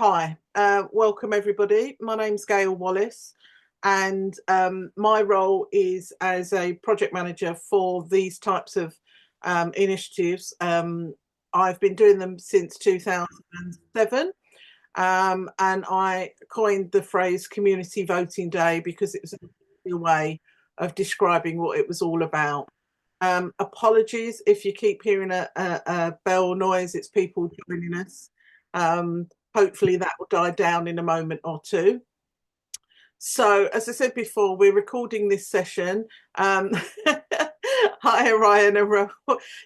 Hi, welcome everybody. My name's Gayle Wallace, and my role is as a project manager for these types of initiatives. I've been doing them since 2007, and I coined the phrase Community Voting Day because it was a way of describing what it was all about. Apologies if you keep hearing a bell noise, it's people joining us. Hopefully that will die down in a moment or two. So, as I said before, we're recording this session. Hi, Ryan and Ro.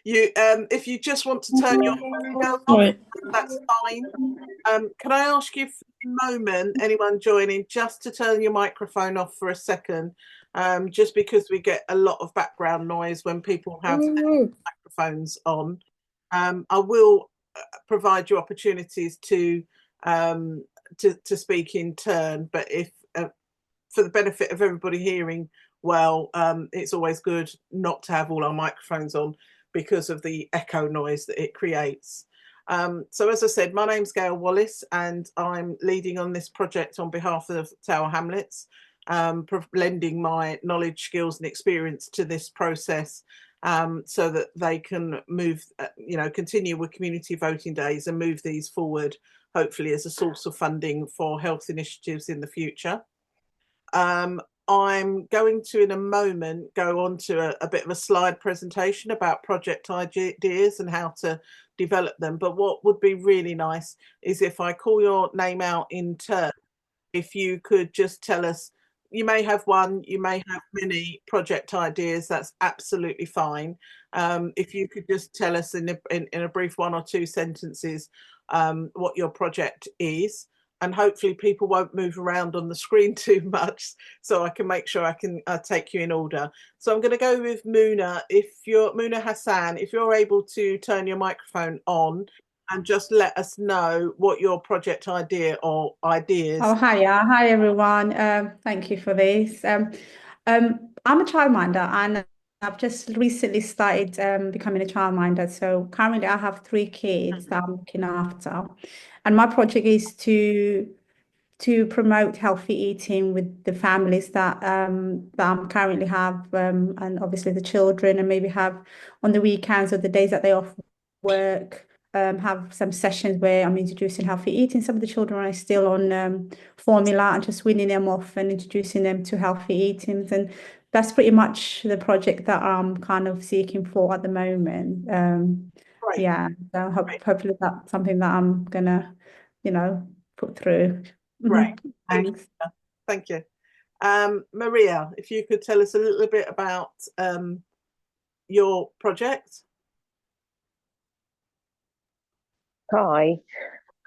If you just want to turn your microphone off, that's fine. Can I ask you for a moment, anyone joining, just to turn your microphone off for a second, just because we get a lot of background noise when people have their microphones on. I will provide you opportunities to speak in turn, but if for the benefit of everybody hearing well, it's always good not to have all our microphones on because of the echo noise that it creates. So as I said, my name's Gayle Wallace and I'm leading on this project on behalf of Tower Hamlets, lending my knowledge, skills and experience to this process, so that they can move, continue with community voting days and move these forward, hopefully as a source of funding for health initiatives in the future. I'm going to, in a moment, go on to a bit of a slide presentation about project ideas and how to develop them. But what would be really nice is if I call your name out in turn, if you could just tell us, you may have one, you may have many project ideas, that's absolutely fine. If you could just tell us in a brief 1 or 2 sentences what your project is, and hopefully people won't move around on the screen too much, so I can make sure I can take you in order. So I'm going to go with Muna. Muna Hassan, if you're able to turn your microphone on and just let us know what your project idea or ideas. Oh, hi everyone. Thank you for this. I'm a childminder and I've just recently started becoming a childminder. So currently I have 3 kids that I'm looking after, and my project is to promote healthy eating with the families that I currently have, and obviously the children, and maybe have on the weekends or the days that they off work. Have some sessions where I'm introducing healthy eating. Some of the children are still on formula and just weaning them off and introducing them to healthy eating. And that's pretty much the project that I'm kind of seeking for at the moment. Right. Yeah, so hopefully that's something that I'm gonna, put through. Great. Thanks. Thank you. Maria, if you could tell us a little bit about your project. Hi.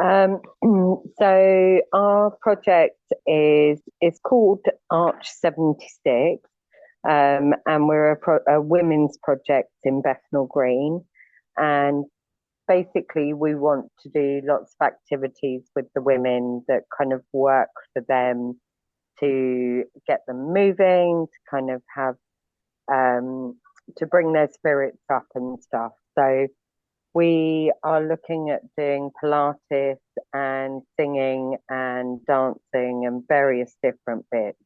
So our project is called Arch 76, and we're a women's project in Bethnal Green, and basically we want to do lots of activities with the women that kind of work for them to get them moving, to kind of have to bring their spirits up and stuff. So we are looking at doing Pilates and singing and dancing and various different bits.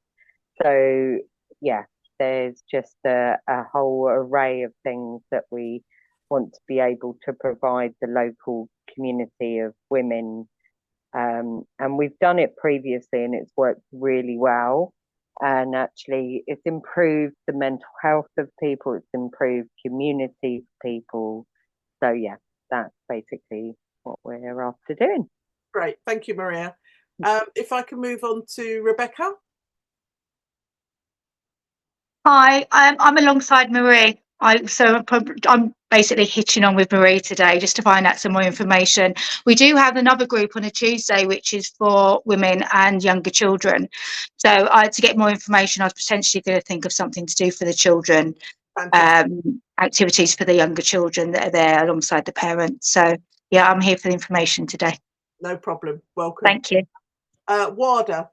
So yeah, there's just a whole array of things that we want to be able to provide the local community of women. And we've done it previously and it's worked really well. And actually it's improved the mental health of people, it's improved community people. So yeah, that's basically what we're after doing. Great, thank you, Maria. If I can move on to Rebecca. Hi, I'm alongside Marie. I'm basically hitching on with Marie today just to find out some more information. We do have another group on a Tuesday, which is for women and younger children. So to get more information, I was potentially going to think of something to do for the children, activities for the younger children that are there alongside the parents. So yeah, I'm here for the information today. No problem. Welcome. Thank you. Wada,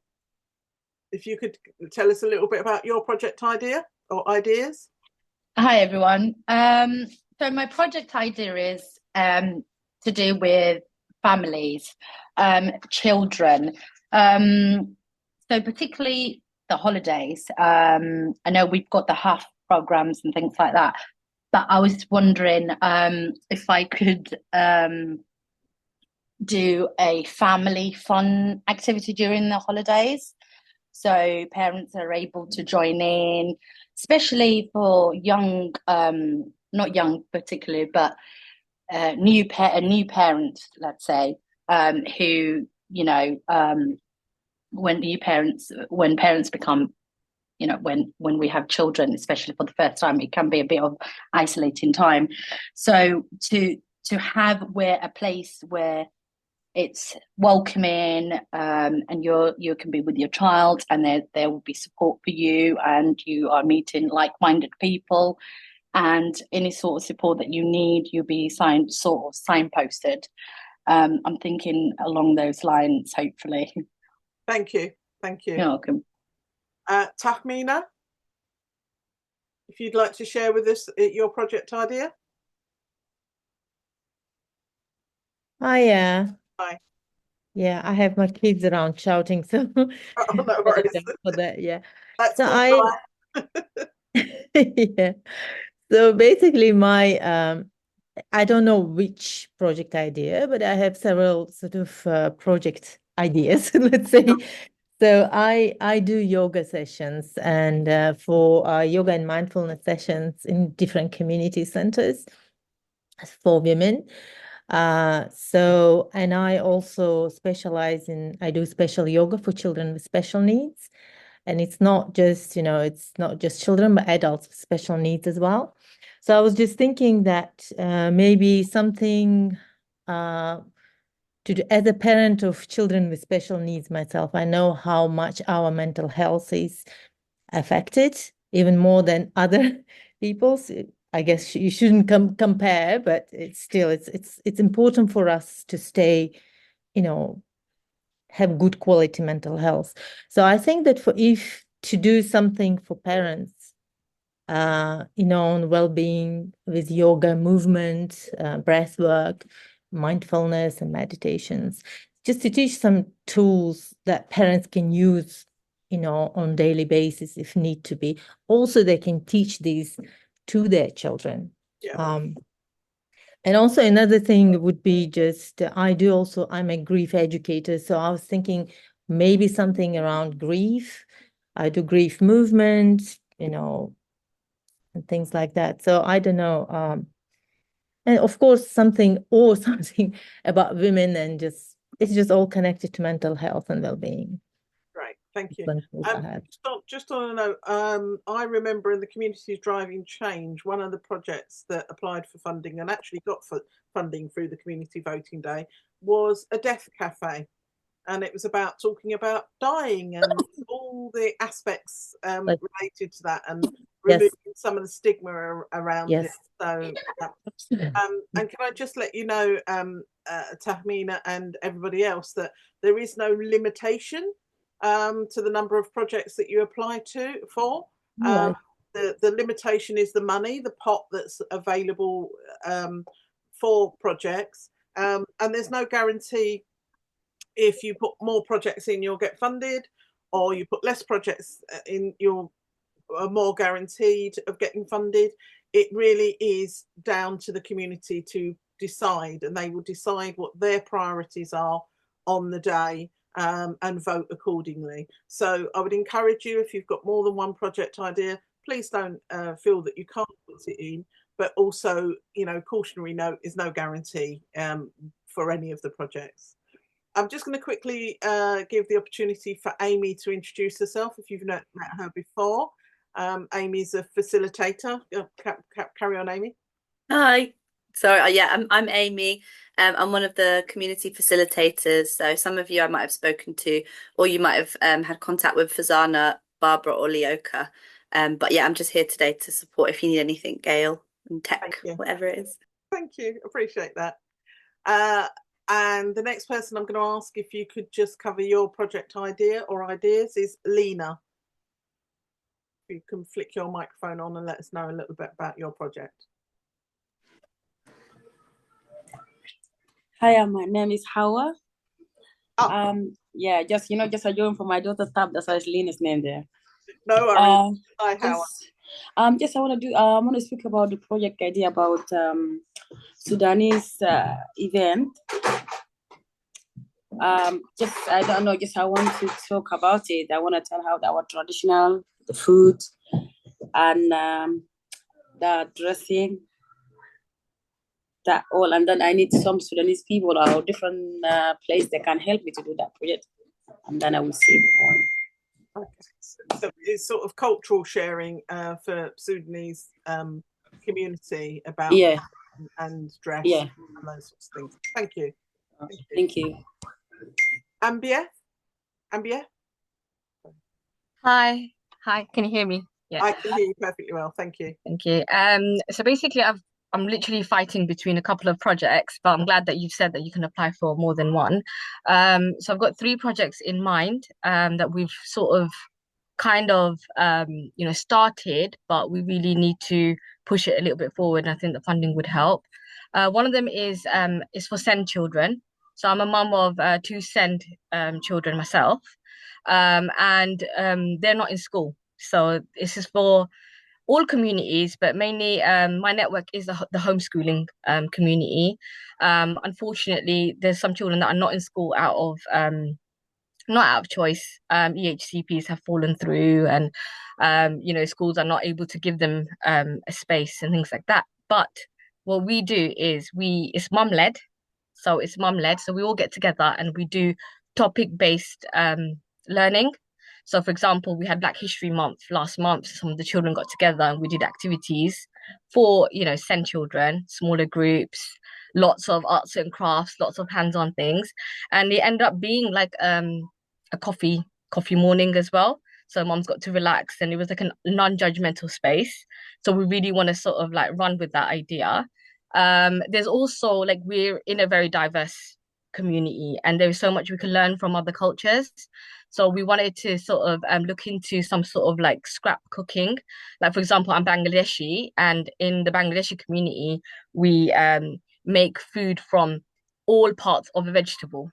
if you could tell us a little bit about your project idea or ideas. Hi everyone. So my project idea is to do with families, children. So particularly the holidays. I know we've got the half programs and things like that, but I was wondering if I could do a family fun activity during the holidays, so parents are able to join in, especially for young, not young particularly, but new parents, let's say, who, you know, when parents become, you know, when we have children, especially for the first time, it can be a bit of isolating time. So to have a place where it's welcoming, and you can be with your child, and there will be support for you, and you are meeting like-minded people, and any sort of support that you need, you'll be signposted. I'm thinking along those lines, hopefully. Thank you. You're welcome. Tahmina, if you'd like to share with us your project idea. Hi. Hi. Yeah, I have my kids around shouting, so Oh, no worries. for that. Yeah. That's So cool. yeah. So basically, I don't know which project idea, but I have several sort of project ideas, let's say. So I do yoga sessions, and for yoga and mindfulness sessions in different community centers for women. And I also I do special yoga for children with special needs. And it's not just, it's not just children, but adults with special needs as well. So I was just thinking that maybe something to do as a parent of children with special needs myself. I know how much our mental health is affected, even more than other people's. I guess you shouldn't compare, but it's still it's important for us to stay, have good quality mental health. So I think that if to do something for parents, on well-being with yoga, movement, breath work, mindfulness, and meditations, just to teach some tools that parents can use, on daily basis if need to be. Also, they can teach these to their children. Yeah. And also another thing would be just, I'm a grief educator. So I was thinking maybe something around grief. I do grief movement, and things like that. So I don't know. And of course, something about women, and it's just all connected to mental health and well-being. Great, thank you. Just on a note, I remember in the Communities Driving Change, one of the projects that applied for funding and actually got funding through the Community Voting Day was a death cafe. And it was about talking about dying and all the aspects related to that, and removing some of the stigma around it. So, and can I just let you know, Tahmina and everybody else, that there is no limitation to the number of projects that you apply for. The limitation is the money, the pot that's available for projects, and there's no guarantee. If you put more projects in, you'll get funded, or you put less projects in, you're more guaranteed of getting funded. It really is down to the community to decide, and they will decide what their priorities are on the day, and vote accordingly. So I would encourage you, if you've got more than one project idea, please don't feel that you can't put it in, but also, cautionary note is no guarantee for any of the projects. I'm just going to quickly give the opportunity for Amy to introduce herself if you've not met her before. Amy's a facilitator. Carry on, Amy. Hi. Sorry, yeah, I'm Amy. I'm one of the community facilitators. So some of you I might have spoken to, or you might have had contact with Fazana, Barbara, or Leoka. But yeah, I'm just here today to support if you need anything, Gayle, and tech, whatever it is. Thank you. Appreciate that. And the next person I'm going to ask if you could just cover your project idea or ideas is Lena. If you can flick your microphone on and let us know a little bit about your project. Hi, my name is Hawa. Oh, Yeah, just a join for my daughter's tab. That's why it's Lena's name there. no worries. Hi, Howard. Just I want to speak about the project idea about Sudanese event. Just I don't know, just I want to talk about it. I want to tell how our traditional, the food, and the dressing, that all, and then I need some Sudanese people or different place that can help me to do that project, and then I will see the point. Okay. So it's sort of cultural sharing for Sudanese community about and dress and those sorts of things. Thank you. Thank you. Ambia? Hi, can you hear me? Yeah, I can hear you perfectly well. Thank you. Thank you. So basically, I'm literally fighting between a couple of projects, but I'm glad that you've said that you can apply for more than one. So I've got 3 projects in mind that we've sort of kind of started, but we really need to push it a little bit forward, and I think the funding would help. One of them is for SEND children. So I'm a mum of 2 SEND children myself, and they're not in school. So this is for all communities, but mainly my network is the homeschooling community. Unfortunately, there's some children that are not in school not out of choice. EHCPs have fallen through, and schools are not able to give them a space and things like that. But what we do is it's mum led, so we all get together and we do topic based learning. So for example, we had Black History Month last month. Some of the children got together and we did activities for SEND children, smaller groups, lots of arts and crafts, lots of hands-on things, and it ended up being like a coffee morning as well. So moms got to relax, and it was like a non-judgmental space. So we really want to sort of like run with that idea. There's also like we're in a very diverse community, and there's so much we can learn from other cultures. So we wanted to sort of look into some sort of like scrap cooking. Like for example, I'm Bangladeshi, and in the Bangladeshi community, we make food from all parts of a vegetable.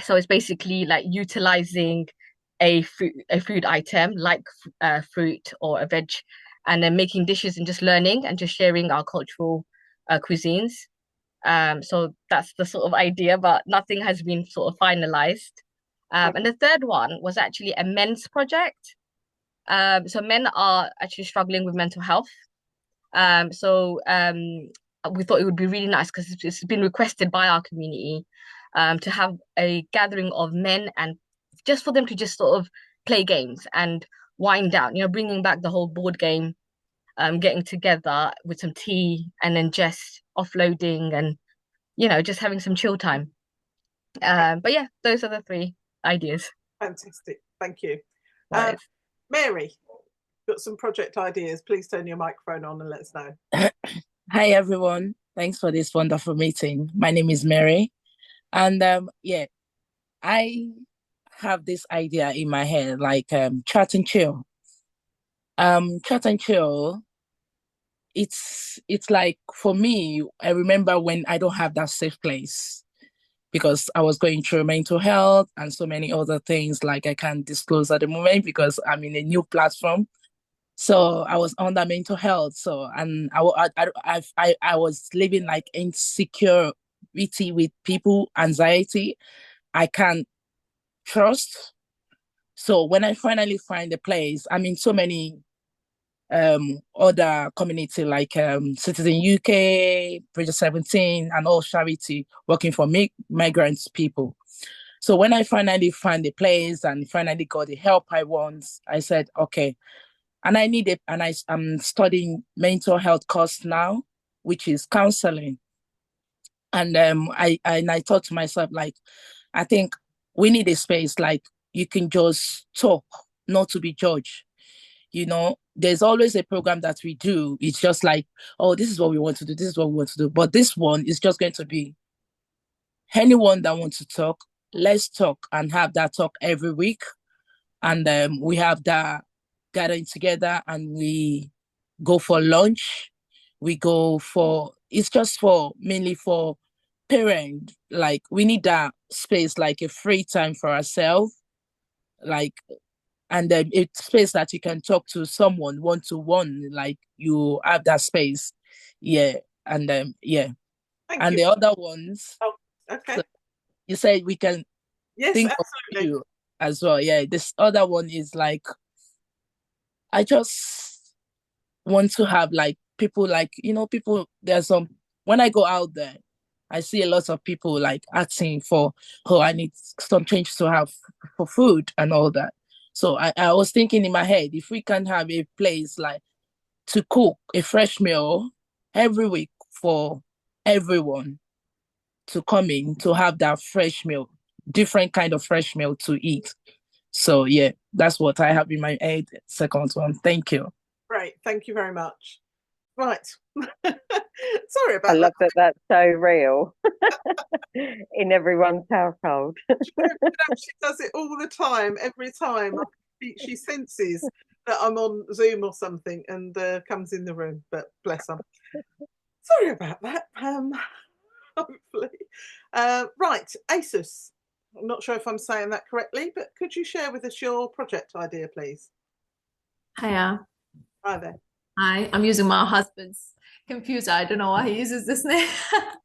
So it's basically like utilizing a food item like fruit or a veg, and then making dishes and just learning and just sharing our cultural cuisines. So that's the sort of idea, but nothing has been sort of finalized. And the third one was actually a men's project. So men are actually struggling with mental health. So we thought it would be really nice because it's been requested by our community to have a gathering of men, and just for them to just sort of play games and wind down, bringing back the whole board game, getting together with some tea and then just offloading and, just having some chill time. But yeah, those are the 3 ideas. Fantastic. Thank you. Mary, got some project ideas. Please turn your microphone on and let us know. Hi, everyone. Thanks for this wonderful meeting. My name is Mary. And I have this idea in my head, like chat and chill. Chat and chill, it's like, for me, I remember when I don't have that safe place because I was going through mental health and so many other things, like I can't disclose at the moment because I'm in a new platform. So I was under mental health. So, and I was living like insecurity with people, anxiety. I can't trust. So when I finally find a place, I'm in so many other community like Citizen UK, Project 17, and all charity working for migrants people. So when I finally find a place and finally got the help I want, I said, okay. And I need it, and I'm studying mental health course now, which is counseling. And I thought to myself, like, I think we need a space like you can just talk, not to be judged. There's always a program that we do. It's just like, oh, this is what we want to do. This is what we want to do. But this one is just going to be anyone that wants to talk, let's talk, and have that talk every week. And we have that gathering together, and we go for lunch. We go for, it's just for mainly for parent, like we need that space, like a free time for ourselves, like, and then a space that you can talk to someone one to one, like you have that space. Yeah. And yeah. Thank And you. the other ones, Oh, okay. so you said we can Yes, think of absolutely. you as well. Yeah. This other one is like, I just want to have like people, like, people, there's some, when I go out there, I see a lot of people like asking for, oh, I need some change to have for food and all that. So I was thinking in my head, if we can have a place like to cook a fresh meal every week for everyone to come in to have that fresh meal, different kind of fresh meal to eat. So yeah, that's what I have in my head. Second one. Thank you. Great. Thank you very much. Right. Sorry about I love that. that. That's so real in everyone's household. She does it all the time, every time. She senses that I'm on Zoom or something and comes in the room, but bless her. Sorry about that. Hopefully. Right, ASUS. I'm not sure if I'm saying that correctly, but could you share with us your project idea, please? Hiya. Hi there. Hi, I'm using my husband's computer. I don't know why he uses this name.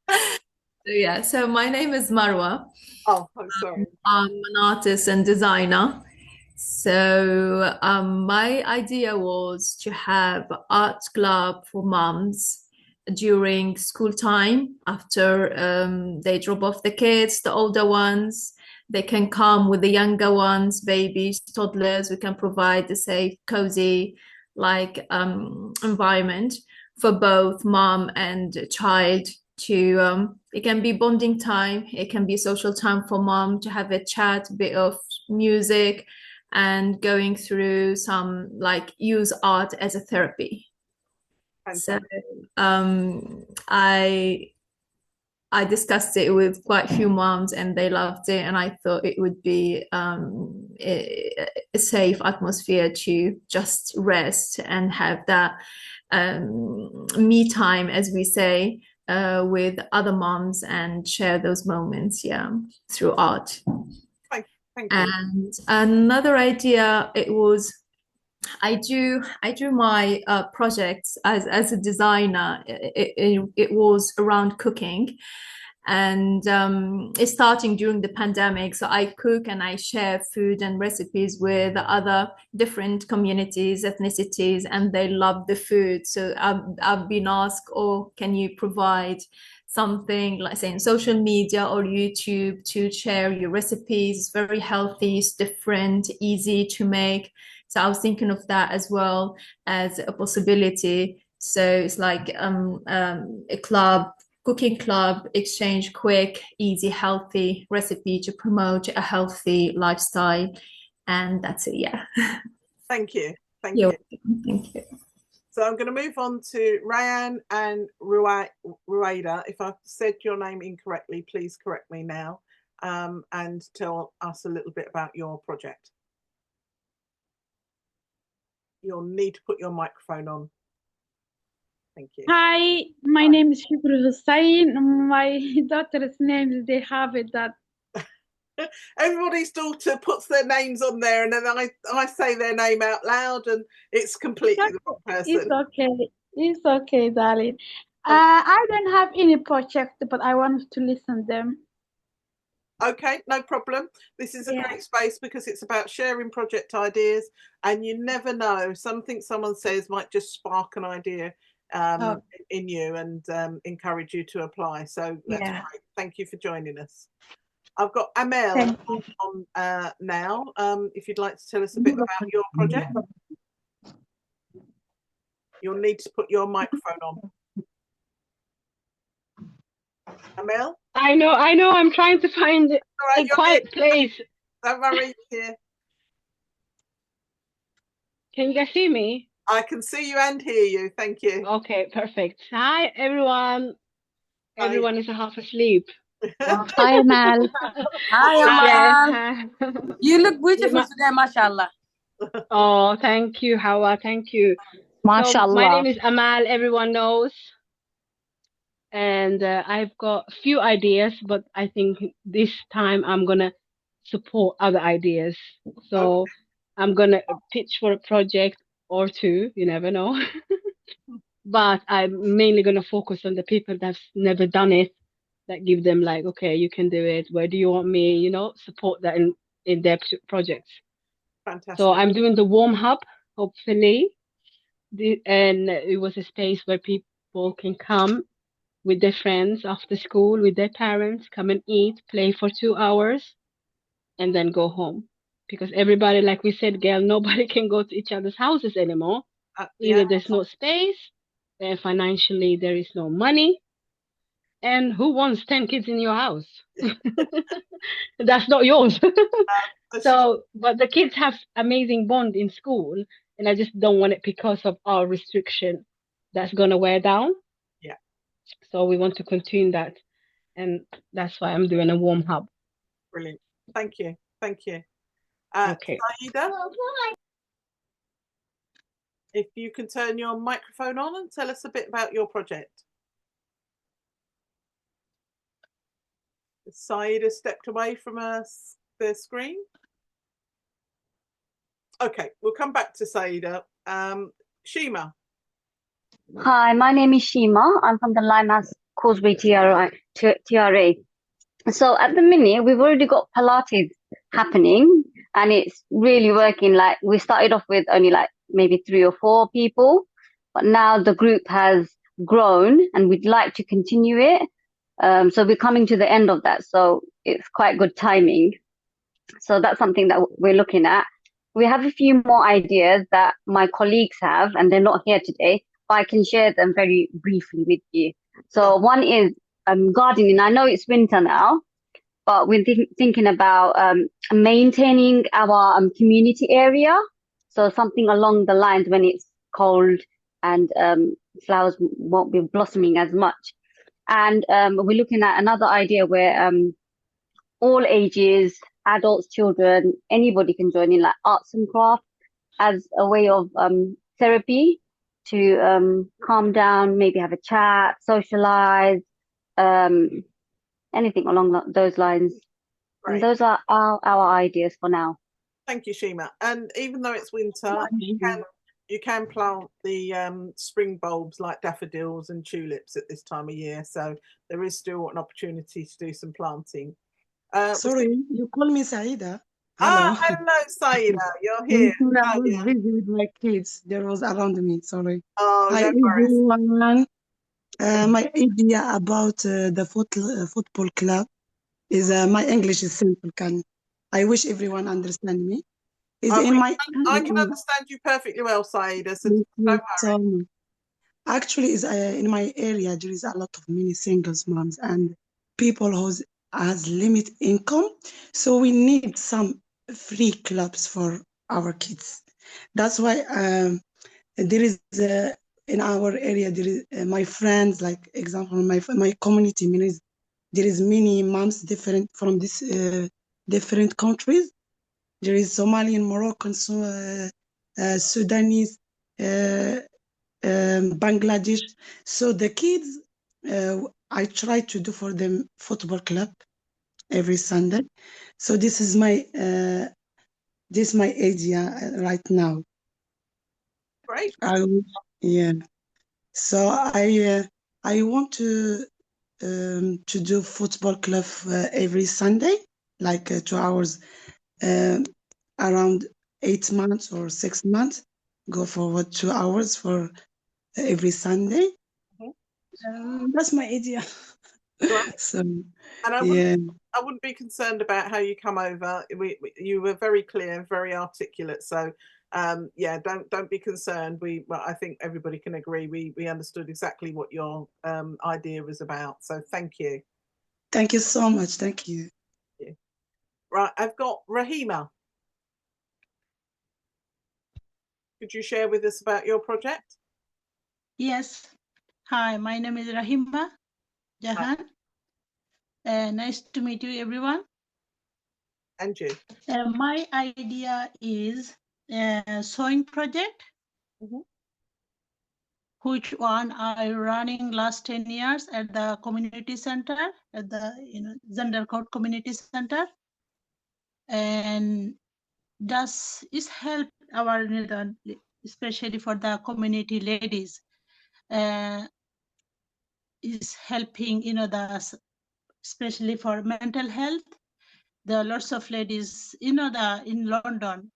So yeah, so my name is Marwa. Oh, I'm sorry. I'm an artist and designer. So my idea was to have art club for moms during school time after they drop off the kids, the older ones. They can come with the younger ones, babies, toddlers. We can provide a safe, cozy, like environment for both mom and child to it can be bonding time, it can be social time for mom to have a chat, a bit of music, and going through some like use art as a therapy. So I discussed it with quite a few moms and they loved it, and I thought it would be a safe atmosphere to just rest and have that me time, as we say, with other moms and share those moments, through art. Thank you. And another idea, it was I do my projects as a designer. It was around cooking, and it's starting during the pandemic. So I cook and I share food and recipes with other different communities, ethnicities, and they love the food. So I've been asked, oh, can you provide something like say in social media or YouTube to share your recipes? It's very healthy, it's different, easy to make. So I was thinking of that as well as a possibility. So it's like a club, cooking club, exchange quick, easy, healthy recipe to promote a healthy lifestyle. And that's it, yeah. Thank you. Thank you. Thank you. So I'm going to move on to Rayan and Ruwaida. If I've said your name incorrectly, please correct me now, and tell us a little bit about your project. You'll need to put your microphone on. Thank you. Hi, my name is Shukr Hussain. My daughter's name, they have it that. Everybody's daughter puts their names on there, and then I say their name out loud, and it's completely the wrong person. It's okay. It's okay, darling. I don't have any project, but I want to listen them. Okay, no problem. This is a great space because it's about sharing project ideas, and you never know, something someone says might just spark an idea in you and encourage you to apply. So that's great. Thank you for joining us. I've got Amel on now. If you'd like to tell us a bit about your project. You'll need to put your microphone on. Amel? I know. I'm trying to find a quiet place. Don't worry, here. Can you guys see me? I can see you and hear you. Thank you. Okay, perfect. Hi, everyone. Hi. Everyone is half asleep. Hi, Amal. Hi, Amal. You look beautiful today, mashallah. Oh, thank you, Hawa. Thank you. Mashallah. So my name is Amal. Everyone knows. and I've got a few ideas, but I think this time I'm gonna support other ideas. So I'm gonna pitch for a project or two, you never know. But I'm mainly gonna focus on the people that's never done it, that give them like, okay, you can do it. Where do you want me? You know, support that in their projects. Fantastic. So I'm doing the warm hub, hopefully, and it was a space where people can come with their friends after school, with their parents, come and eat, play for 2 hours, and then go home. Because everybody, like we said, Gayle, nobody can go to each other's houses anymore. Either Yeah. there's no space, and financially there is no money. And who wants 10 kids in your house? That's not yours. So, but the kids have amazing bond in school, and I just don't want it because of our restriction that's gonna wear down. Yeah. So we want to continue that, and that's why I'm doing a warm hub. Brilliant. Thank you. Thank you. Okay. Saida, if you can turn your microphone on and tell us a bit about your project. Saida stepped away from the screen. Okay, we'll come back to Saida. Shima. Hi, my name is Shima. I'm from the Limehouse Causeway TRA. So at the minute, we've already got Pilates happening, and it's really working. Like, we started off with only like maybe 3 or 4 people, but now the group has grown, and we'd like to continue it. So we're coming to the end of that, so it's quite good timing. So that's something that we're looking at. We have a few more ideas that my colleagues have, and they're not here today, but I can share them very briefly with you. So one is gardening. I know it's winter now, but we're thinking about maintaining our community area. So something along the lines when it's cold and flowers won't be blossoming as much. And we're looking at another idea where all ages, adults, children, anybody can join in, like arts and crafts as a way of therapy to calm down, maybe have a chat, socialize, anything along those lines. Right. And those are our ideas for now. Thank you, Shima. And even though it's winter, you can plant the spring bulbs like daffodils and tulips at this time of year. So there is still an opportunity to do some planting. Sorry, you call me Saida. Hello. Hello, Saida. You're here. I was busy with my kids. There was around me. Sorry. Oh, Hi, no worries. everyone. My idea about the football club is my English is simple. I wish everyone understand me. Is in my I can understand you perfectly well, Saida. So don't worry. Actually, is in my area there is a lot of many singles moms and people who has limited income. So we need some free clubs for our kids. That's why there is in our area there is my friends, like example my community means there is many moms different from this different countries. There is Somalian, Moroccan, Sudanese, Bangladesh. So the kids, I try to do for them football club every Sunday. So this is my idea right now. Great. Yeah. So I want to do football club every Sunday, like 2 hours, around 8 months or 6 months. Go forward 2 hours for every Sunday. That's my idea. So, and I wouldn't be concerned about how you come over. You were very clear, very articulate. So yeah, don't be concerned. I think everybody can agree. We understood exactly what your idea was about. So thank you. Thank you so much. Thank you. Right, I've got Rahima. Could you share with us about your project? Yes. Hi, my name is Rahima Jahan. Nice to meet you, everyone. And you. My idea is a sewing project which one I running last 10 years at the community center, at the Zandercourt Community Center. And does is help our, especially for the community ladies, is helping, especially for mental health. There are lots of ladies, in London,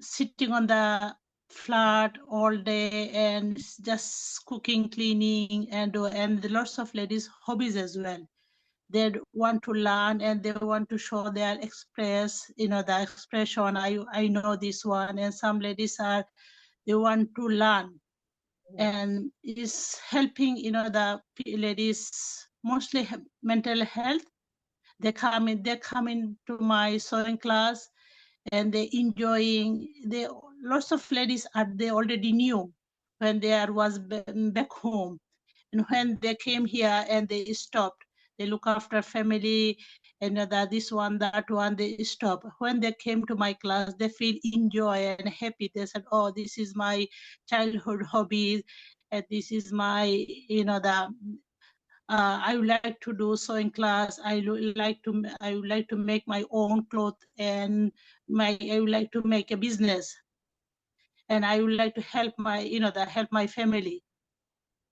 sitting on the flat all day and just cooking, cleaning, and lots of ladies hobbies as well. They want to learn and they want to show their the expression. I know this one, and some ladies they want to learn, and is helping the ladies, mostly mental health. They come into my sewing class, and they enjoying. Lots of ladies they already knew when they was back home, and when they came here and they stopped, they look after family, and this one, that one, they stop. When they came to my class, they feel enjoy and happy. They said, oh, this is my childhood hobby, and this is my, I would like to do sewing class. I would like to make my own clothes, and I would like to make a business, and I would like to help my, help my family.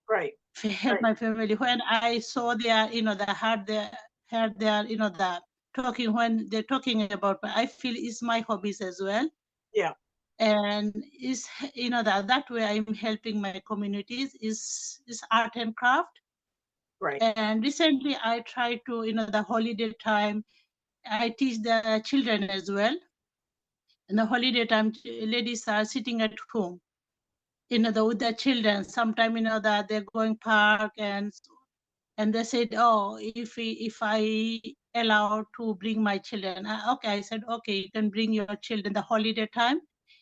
Great. Help my family. When I saw their, the talking, when they're talking about, I feel it's my hobbies as well. Yeah. And is, that way I'm helping my communities is art and craft. Right. And recently I tried to, the holiday time, I teach the children as well. In the holiday time, ladies are sitting at home, with their children. Sometimes, that they're going park, and they said, oh, if I allow to bring my children, okay, I said, okay, you can bring your children the holiday time.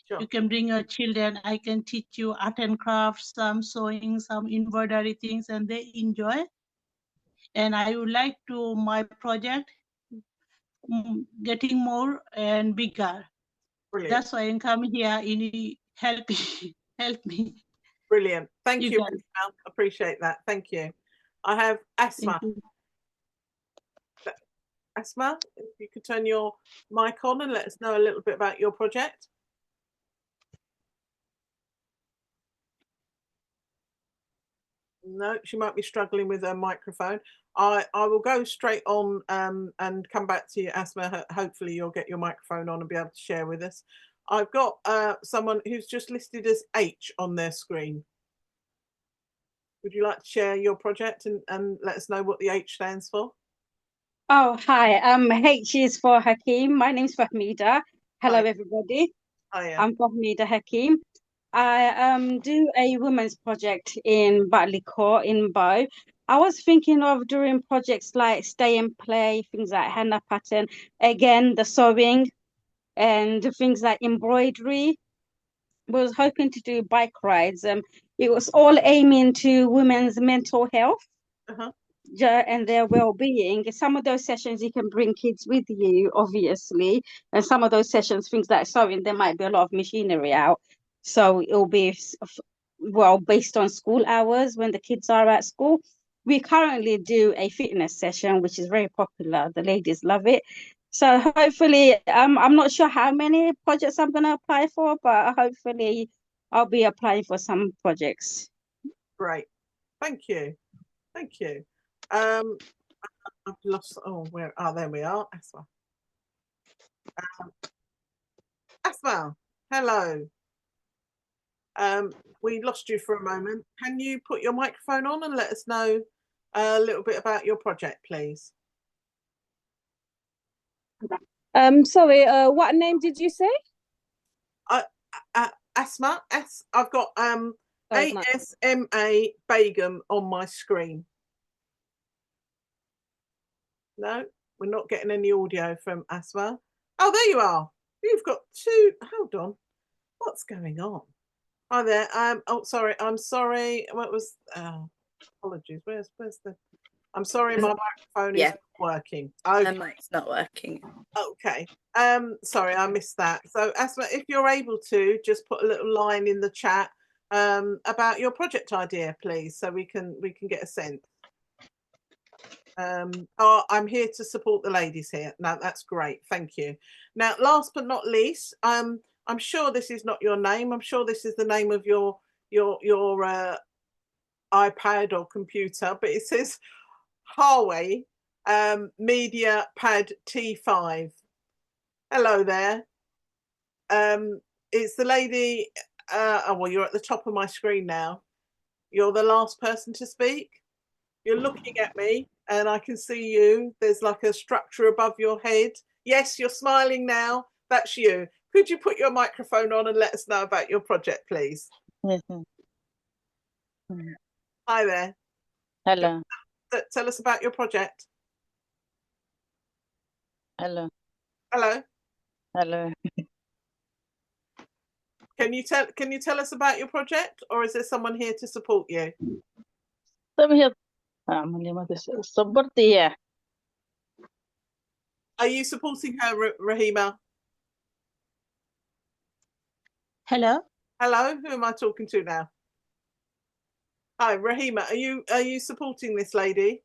Sure. You can bring your children. I can teach you art and crafts, some sewing, some embroidery things, and they enjoy. And I would like to my project getting more and bigger. Brilliant. That's why I'm coming here in help me. Brilliant. Thank you. Appreciate that. Thank you. I have Asma. Asma, if you could turn your mic on and let us know a little bit about your project. No, she might be struggling with her microphone. I will go straight on and come back to you, Asma. Hopefully you'll get your microphone on and be able to share with us. I've got someone who's just listed as H on their screen. Would you like to share your project and let us know what the H stands for? Oh, hi. H is for Hakeem. My name's Fahmida. Hello, everybody. Hiya. I'm Fahmida Hakeem. I do a women's project in Batley Court in Bow. I was thinking of doing projects like stay and play, things like henna pattern, again, the sewing, and things like embroidery. Was hoping to do bike rides. It was all aiming to women's mental health. And their well-being. Some of those sessions you can bring kids with you, obviously, and some of those sessions, things like sewing, there might be a lot of machinery out, so it'll be based on school hours when the kids are at school. We currently do a fitness session, which is very popular. The ladies love it. So hopefully, I'm not sure how many projects I'm going to apply for, but hopefully I'll be applying for some projects. Great. Thank you. Thank you. I've lost, there we are, Asma. Asma, hello. We lost you for a moment. Can you put your microphone on and let us know a little bit about your project, please? Sorry, what name did you say? Asma. I've got ASMA Begum on my screen. No, we're not getting any audio from Asma. Oh, there you are. You've got two. Hold on. What's going on? Hi there. Oh, sorry. I'm sorry. What was? Apologies. Where's the? I'm sorry. My microphone is not working. Okay. Mic's not working. Okay. Sorry, I missed that. So, Asma, if you're able to, just put a little line in the chat about your project idea, please, so we can get a sense. Oh, I'm here to support the ladies here. No, that's great. Thank you. Now, last but not least, I'm sure this is not your name. I'm sure this is the name of your iPad or computer, but it says Harway Media Pad T5. Hello there. It's the lady. Oh, well, you're at the top of my screen now. You're the last person to speak. You're looking at me and I can see you. There's like a structure above your head. Yes, you're smiling now. That's you. Could you put your microphone on and let us know about your project, please? Hi there. Hello. Tell us about your project. Hello. Hello. Hello. Can you tell us about your project, or is there someone here to support you? Some here. Support, yeah. Are you supporting her, Rahima? Hello. Hello. Who am I talking to now? Hi, Rahima. Are you supporting this lady?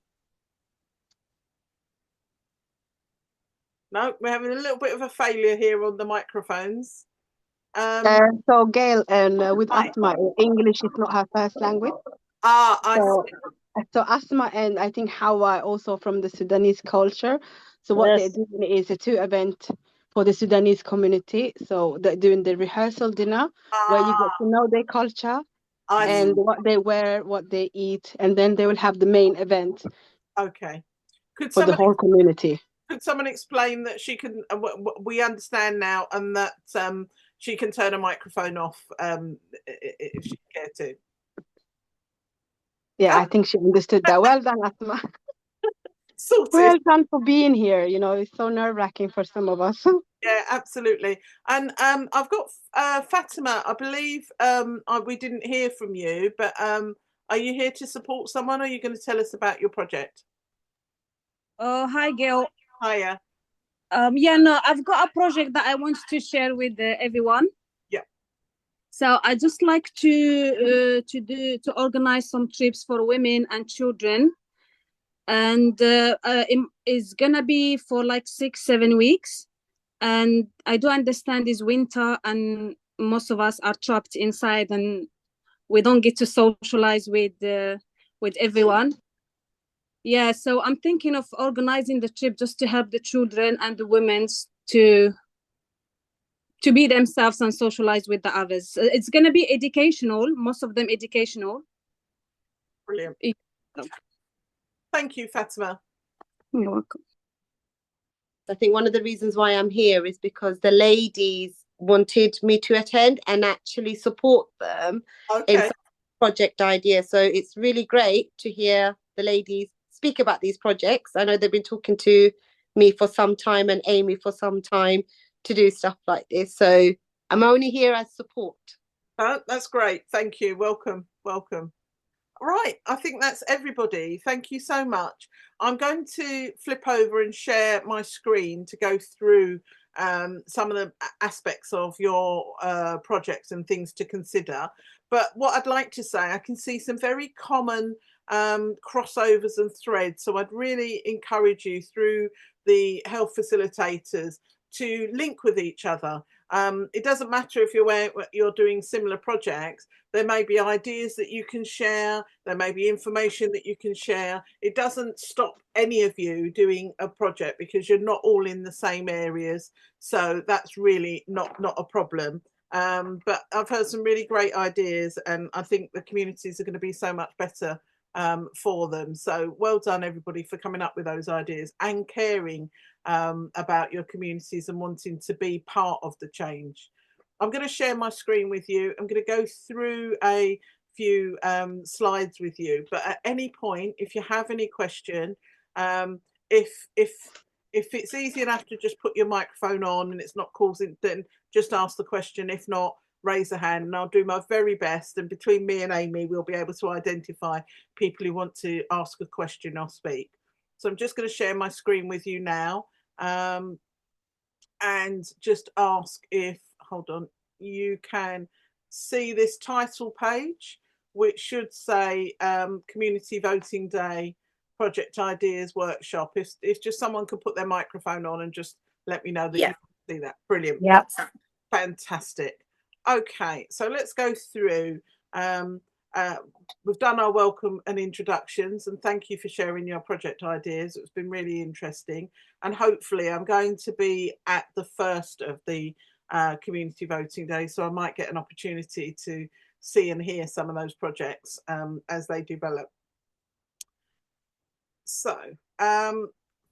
No, we're having a little bit of a failure here on the microphones. So Gayle, and with Asma, English is not her first language. I see. So Asma and I think Hawa also from the Sudanese culture. So what they're doing is a 2 event for the Sudanese community. So they're doing the rehearsal dinner where you get to know their culture and what they wear, what they eat, and then they will have the main event. Okay. For the whole community. Could someone explain that she can? We understand now, and that she can turn a microphone off if she cares to. Yeah, I think she understood that. Well done, Asma. Well done for being here. You know, it's so nerve-wracking for some of us. Yeah, absolutely. And I've got Fatima. I believe we didn't hear from you, but are you here to support someone, or are you going to tell us about your project? Oh, hi, Gayle. Hiya. Yeah, no, I've got a project that I want to share with everyone. Yeah. So I just like to organize some trips for women and children, and it's gonna be for like 6-7 weeks. And I do understand it's winter, and most of us are trapped inside, and we don't get to socialize with everyone. Yeah, so I'm thinking of organizing the trip just to help the children and the women to be themselves and socialize with the others. It's going to be educational, most of them educational. Brilliant. Thank you, Fatima. You're welcome. I think one of the reasons why I'm here is because the ladies wanted me to attend and actually support them in some project ideas. So it's really great to hear the ladies speak about these projects. I know they've been talking to me for some time and Amy for some time to do stuff like this. So I'm only here as support. That's great. Thank you. Welcome. Welcome. Right, I think that's everybody. Thank you so much. I'm going to flip over and share my screen to go through some of the aspects of your projects and things to consider. But what I'd like to say, I can see some very common crossovers and threads. So I'd really encourage you through the health facilitators to link with each other. It doesn't matter if you're doing similar projects. There may be ideas that you can share. There may be information that you can share. It doesn't stop any of you doing a project because you're not all in the same areas. So that's really not a problem. But I've heard some really great ideas, and I think the communities are going to be so much better for them. So well done, everybody, for coming up with those ideas and caring about your communities and wanting to be part of the change. I'm going to share my screen with you. I'm going to go through a few slides with you, but at any point, if you have any question, if it's easy enough to just put your microphone on and it's not causing, then just ask the question. If not, raise a hand and I'll do my very best. And between me and Amy, we'll be able to identify people who want to ask a question or speak. So I'm just going to share my screen with you now and just ask if, hold on, you can see this title page, which should say Community Voting Day Project Ideas Workshop. If just someone could put their microphone on and just let me know that you can see that. Brilliant. Yeah. Fantastic. Okay, so let's go through. We've done our welcome and introductions, and thank you for sharing your project ideas. It's been really interesting, and hopefully I'm going to be at the first of the Community Voting Day, so I might get an opportunity to see and hear some of those projects as they develop. So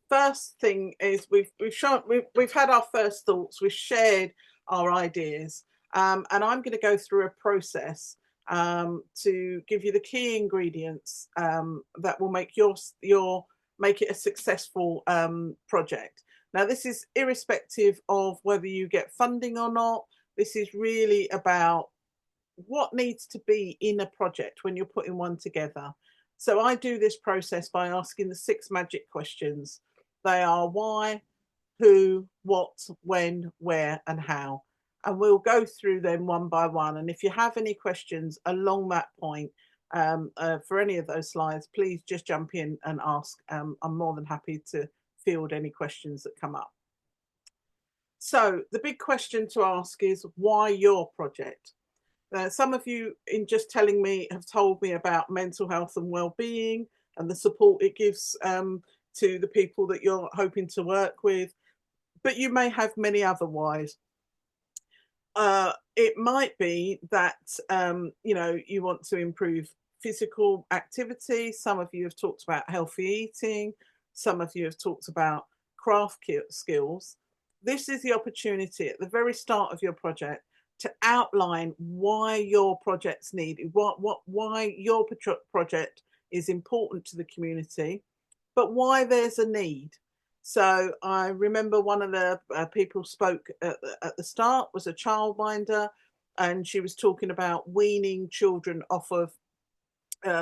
first thing is we've had our first thoughts, we've shared our ideas, and I'm going to go through a process to give you the key ingredients that will make make it a successful project. Now, this is irrespective of whether you get funding or not. This is really about what needs to be in a project when you're putting one together. So I do this process by asking the 6 magic questions. They are why, who, what, when, where, and how. And we'll go through them one by one. And if you have any questions along that point for any of those slides, please just jump in and ask. I'm more than happy to field any questions that come up. So the big question to ask is, why your project? Some of you, in just telling me, have told me about mental health and well-being and the support it gives to the people that you're hoping to work with, but you may have many other whys. It might be that you want to improve physical activity. Some of you have talked about healthy eating. Some of you have talked about craft skills. This is the opportunity at the very start of your project to outline why your project's needed, why your project is important to the community, but why there's a need. So I remember one of the people spoke at the start was a childminder, and she was talking about weaning children off of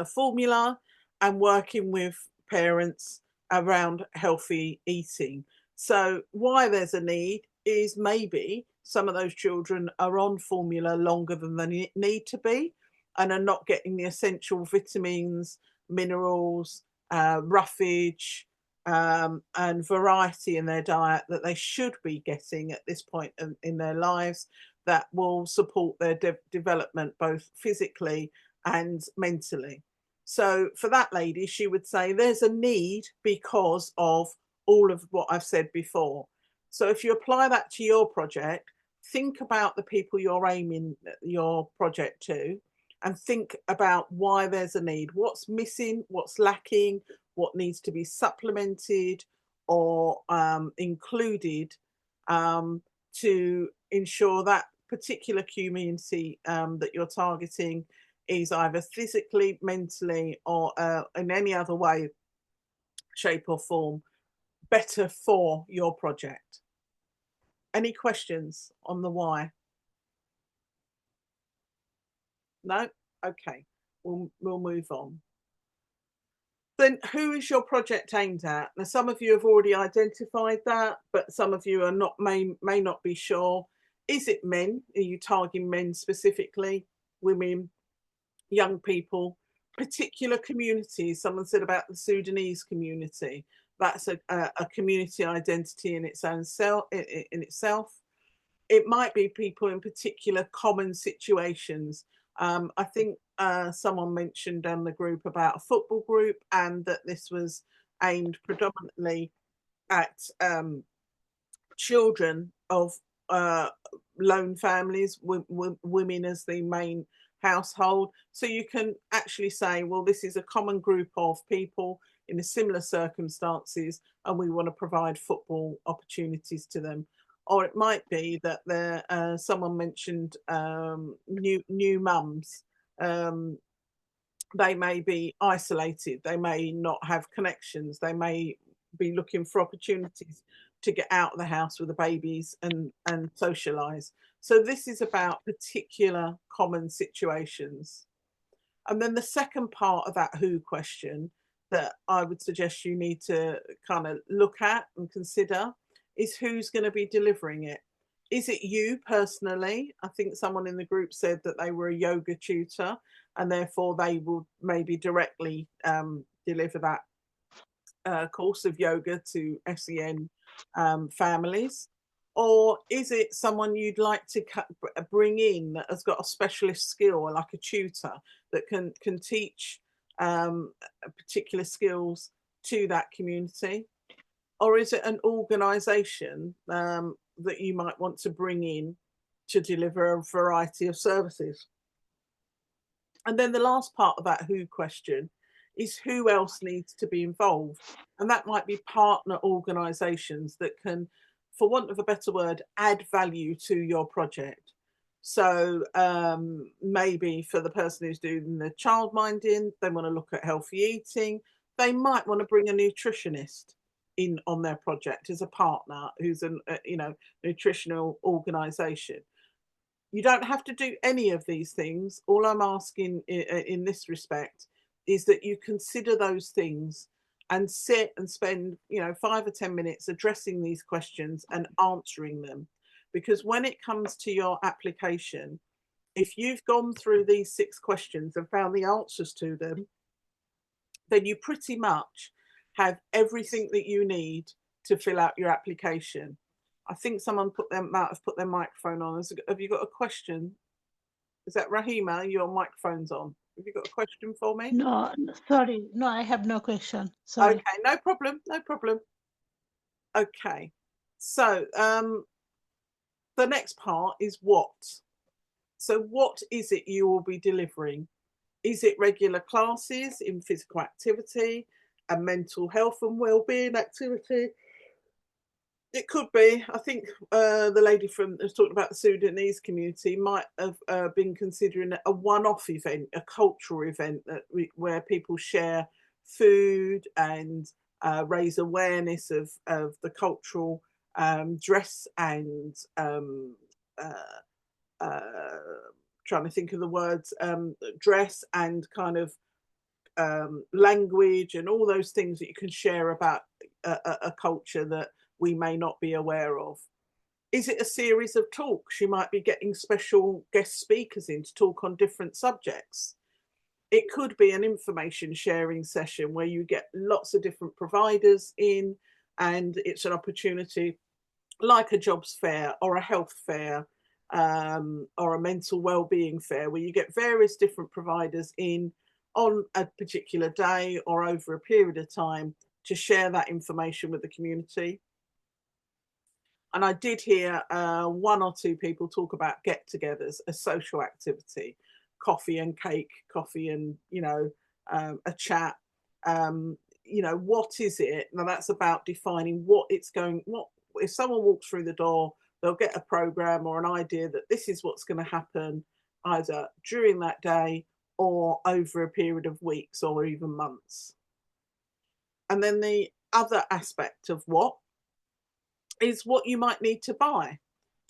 formula and working with parents around healthy eating. So why there's a need is maybe some of those children are on formula longer than they need to be and are not getting the essential vitamins, minerals, roughage, and variety in their diet that they should be getting at this point in their lives that will support their development both physically and mentally. So for that lady, she would say there's a need because of all of what I've said before. So if you apply that to your project, think about the people you're aiming your project to and think about why there's a need, what's missing, what's lacking, what needs to be supplemented or included to ensure that particular community that you're targeting is either physically, mentally, or in any other way, shape or form, better for your project. Any questions on the why? No? Okay, we'll move on. Then who is your project aimed at? Now, some of you have already identified that, but some of you are not may not be sure. Is it men? Are you targeting men specifically? Women? Young people? Particular communities? Someone said about the Sudanese community. That's a community identity in its own in itself. It might be people in particular common situations. I think someone mentioned on the group about a football group and that this was aimed predominantly at children of lone families, women as the main household. So you can actually say, well, this is a common group of people in a similar circumstances and we want to provide football opportunities to them. Or it might be that there someone mentioned new mums. They may be isolated, they may not have connections, they may be looking for opportunities to get out of the house with the babies and socialise. So this is about particular common situations. And then the second part of that who question that I would suggest you need to kind of look at and consider is who's going to be delivering it. Is it you personally? I think someone in the group said that they were a yoga tutor and therefore they will maybe directly deliver that course of yoga to SEN families. Or is it someone you'd like to bring in that has got a specialist skill, like a tutor that can teach particular skills to that community? Or is it an organisation that you might want to bring in to deliver a variety of services? And then the last part of that who question is who else needs to be involved? And that might be partner organisations that can, for want of a better word, add value to your project. So maybe for the person who's doing the childminding, they want to look at healthy eating. They might want to bring a nutritionist in on their project as a partner who's a nutritional organisation. You don't have to do any of these things. All I'm asking in this respect is that you consider those things and sit and spend 5 or 10 minutes addressing these questions and answering them. Because when it comes to your application, if you've gone through these 6 questions and found the answers to them, then you pretty much have everything that you need to fill out your application. I think someone might have put their microphone on. Have you got a question? Is that Rahima? Your microphone's on. Have you got a question for me? No, sorry. No, I have no question. Sorry. Okay, no problem. No problem. Okay. So the next part is what. So what is it you will be delivering? Is it regular classes in physical activity, a mental health and wellbeing activity? It could be. I think the lady from who's talking about the Sudanese community might have been considering a one-off event, a cultural event where people share food and raise awareness of the cultural dress and trying to think of the words, dress and kind of language and all those things that you can share about a culture that we may not be aware of. Is it a series of talks? You might be getting special guest speakers in to talk on different subjects. It could be an information sharing session where you get lots of different providers in, and it's an opportunity like a jobs fair or a health fair or a mental wellbeing fair where you get various different providers in on a particular day or over a period of time to share that information with the community. And I did hear 1 or 2 people talk about get-togethers, a social activity, coffee and cake, coffee and, a chat. What is it? Now that's about defining what if someone walks through the door, they'll get a program or an idea that this is what's going to happen either during that day or over a period of weeks or even months. And then the other aspect of what is what you might need to buy.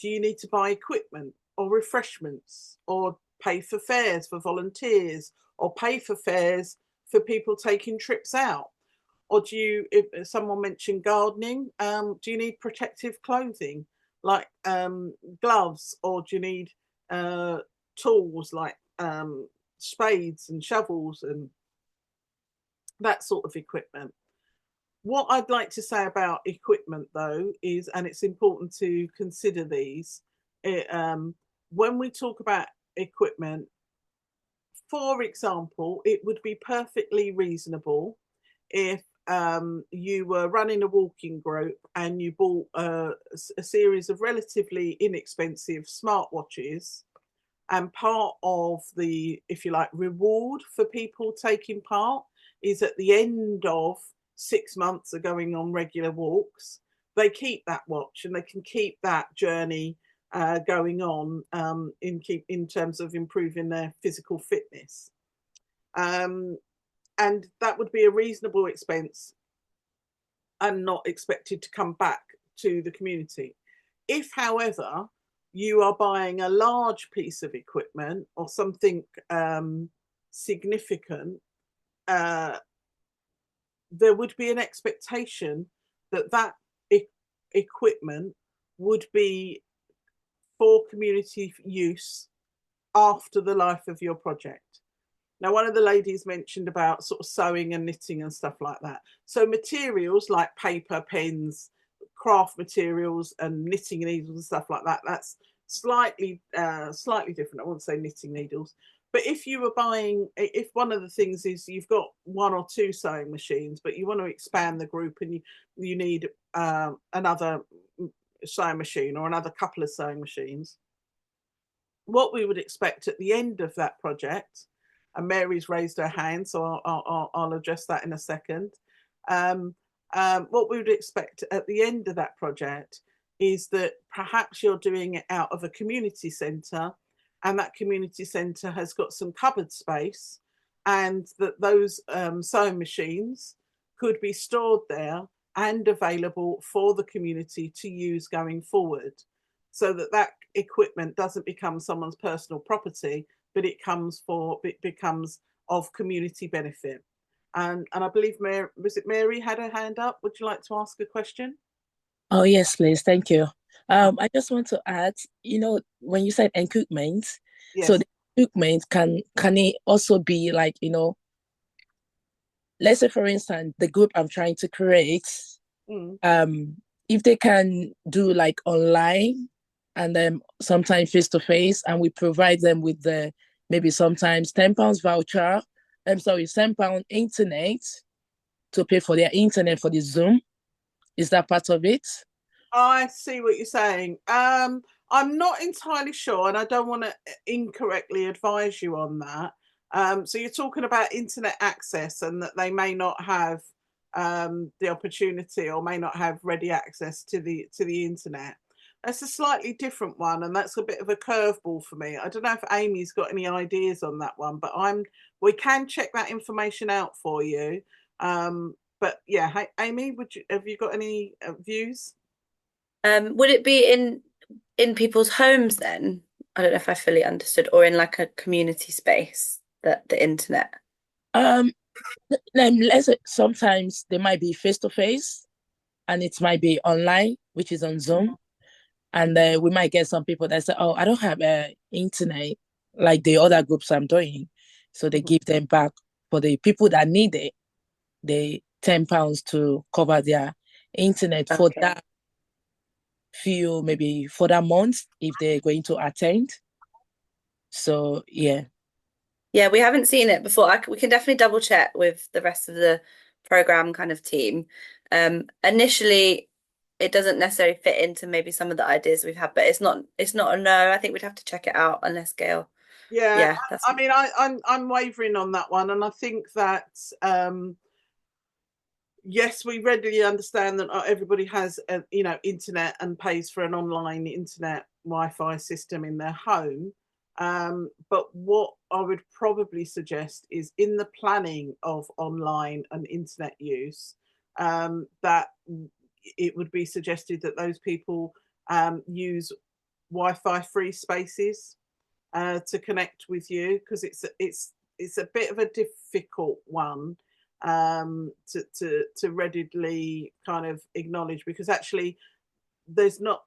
Do you need to buy equipment or refreshments or pay for fares for volunteers or pay for fares for people taking trips out? Or if someone mentioned gardening, do you need protective clothing like gloves, or do you need tools like spades and shovels and that sort of equipment? What I'd like to say about equipment though is, and it's important to consider these, when we talk about equipment, for example, it would be perfectly reasonable if you were running a walking group and you bought a series of relatively inexpensive smartwatches, and part of the, if you like, reward for people taking part is at the end of 6 months of going on regular walks, they keep that watch and they can keep that journey going on in terms of improving their physical fitness. And that would be a reasonable expense and not expected to come back to the community. If, however, you are buying a large piece of equipment or something significant, there would be an expectation that equipment would be for community use after the life of your project. Now, one of the ladies mentioned about sort of sewing and knitting and stuff like that. So materials like paper, pens, craft materials and knitting needles and stuff like that, that's slightly different. I won't say knitting needles. But if you were buying, if one of the things is you've got 1 or 2 sewing machines, but you want to expand the group and you need another sewing machine or another couple of sewing machines, what we would expect at the end of that project, and Mary's raised her hand, so I'll address that in a second. What we would expect at the end of that project is that perhaps you're doing it out of a community centre, and that community centre has got some cupboard space, and that those sewing machines could be stored there and available for the community to use going forward, so that that equipment doesn't become someone's personal property, but it becomes of community benefit. And I believe Mary had her hand up. Would you like to ask a question? Oh, yes, please. Thank you. I just want to add, when you said equipment, Yes. so the equipment can it also be like, let's say, for instance, the group I'm trying to create, if they can do like online and then sometimes face-to-face, and we provide them with maybe sometimes £10 voucher, £10 internet to pay for their internet for the Zoom. Is that part of it? I see what you're saying. I'm not entirely sure, and I don't want to incorrectly advise you on that. So you're talking about internet access, and that they may not have the opportunity or may not have ready access to the internet. That's a slightly different one, and that's a bit of a curveball for me. I don't know if Amy's got any ideas on that one, but we can check that information out for you. But yeah, hey, Amy, have you got any views? Would it be in people's homes then? I don't know if I fully understood, or in like a community space, the internet. Let's say sometimes they might be face-to-face, and it might be online, which is on Zoom. And we might get some people that say, oh, I don't have internet like the other groups I'm doing. So they give them back for the people that need it, the £10 to cover their internet for that maybe for that month if they're going to attend. So, yeah. Yeah, we haven't seen it before. We can definitely double check with the rest of the program kind of team. Initially, it doesn't necessarily fit into maybe some of the ideas we've had, but it's not a no. I think we'd have to check it out unless Gayle. Yeah, I mean, I'm wavering on that one, and I think that yes, we readily understand that not everybody has internet and pays for an online internet Wi-Fi system in their home. But what I would probably suggest is in the planning of online and internet use, that it would be suggested that those people use Wi-Fi free spaces to connect with you, because it's a bit of a difficult one to readily kind of acknowledge, because actually there's not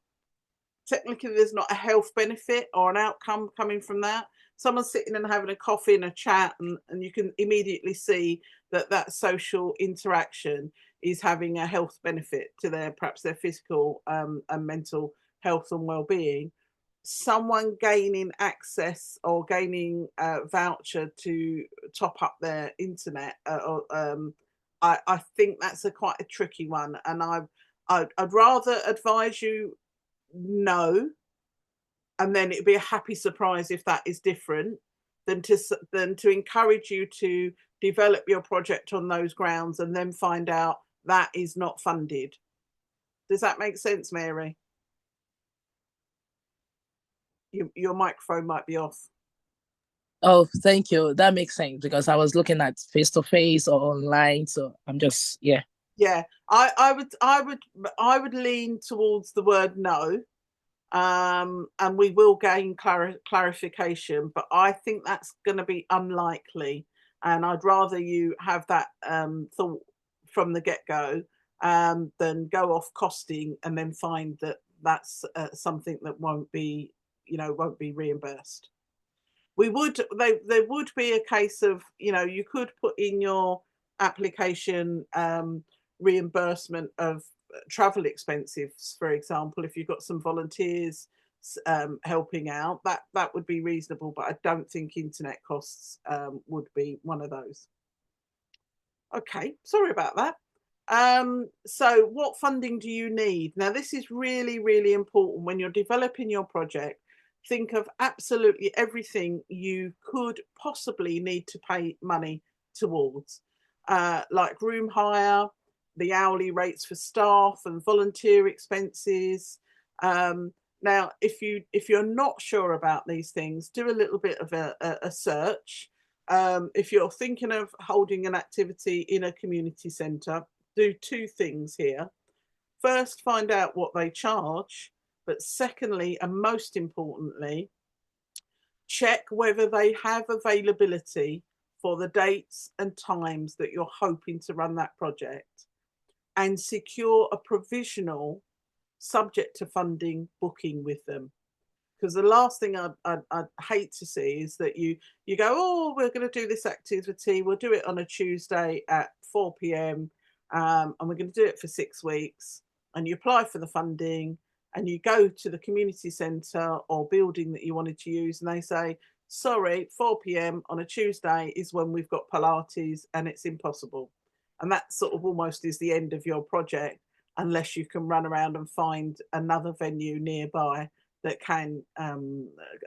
a health benefit or an outcome coming from that. Someone's sitting and having a coffee and a chat, and you can immediately see that social interaction is having a health benefit to perhaps their physical and mental health and well-being. Someone gaining access or gaining a voucher to top up their internet, I think that's quite a tricky one, and I'd rather advise you no, and then it'd be a happy surprise if that is different, than to encourage you to develop your project on those grounds and then find out that is not funded. Does that make sense, Mary? Your microphone might be off. Oh, thank you. That makes sense, because I was looking at face-to-face or online. So I'm just, yeah. Yeah, I would lean towards the word no. And we will gain clarification, but I think that's going to be unlikely, and I'd rather you have that thought from the get-go than go off costing and then find that that's something that won't be you know, won't be reimbursed. There would be a case of, you know, you could put in your application reimbursement of travel expenses, for example, if you've got some volunteers helping out, that would be reasonable, but I don't think internet costs would be one of those. Okay, sorry about that. So what funding do you need? Now, this is really, really important when you're developing your project. Think of absolutely everything you could possibly need to pay money towards, like room hire, the hourly rates for staff and volunteer expenses. Now, if you're not sure about these things, do a little bit of a search. If you're thinking of holding an activity in a community centre, do two things here. First, find out what they charge, but secondly, and most importantly, check whether they have availability for the dates and times that you're hoping to run that project, and secure a provisional subject to funding booking with them. Because the last thing I'd hate to see is that you go, oh, we're going to do this activity, we'll do it on a Tuesday at 4 p.m. And we're going to do it for 6 weeks, and you apply for the funding and you go to the community centre or building that you wanted to use, and they say, sorry, 4 p.m. on a Tuesday is when we've got Pilates and it's impossible. And that sort of almost is the end of your project, unless you can run around and find another venue nearby that can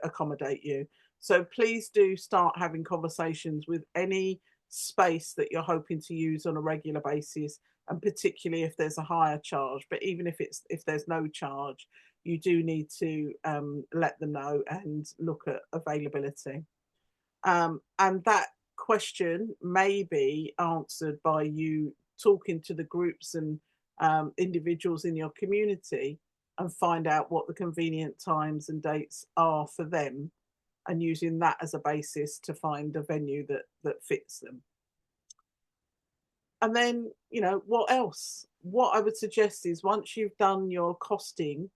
accommodate you. So please do start having conversations with any space that you're hoping to use on a regular basis, and particularly if there's a higher charge. But even if there's no charge, you do need to let them know and look at availability. And that question may be answered by you talking to the groups and individuals in your community and find out what the convenient times and dates are for them, and using that as a basis to find a venue that fits them. And then, you know, what else? What I would suggest is, once you've done your costing,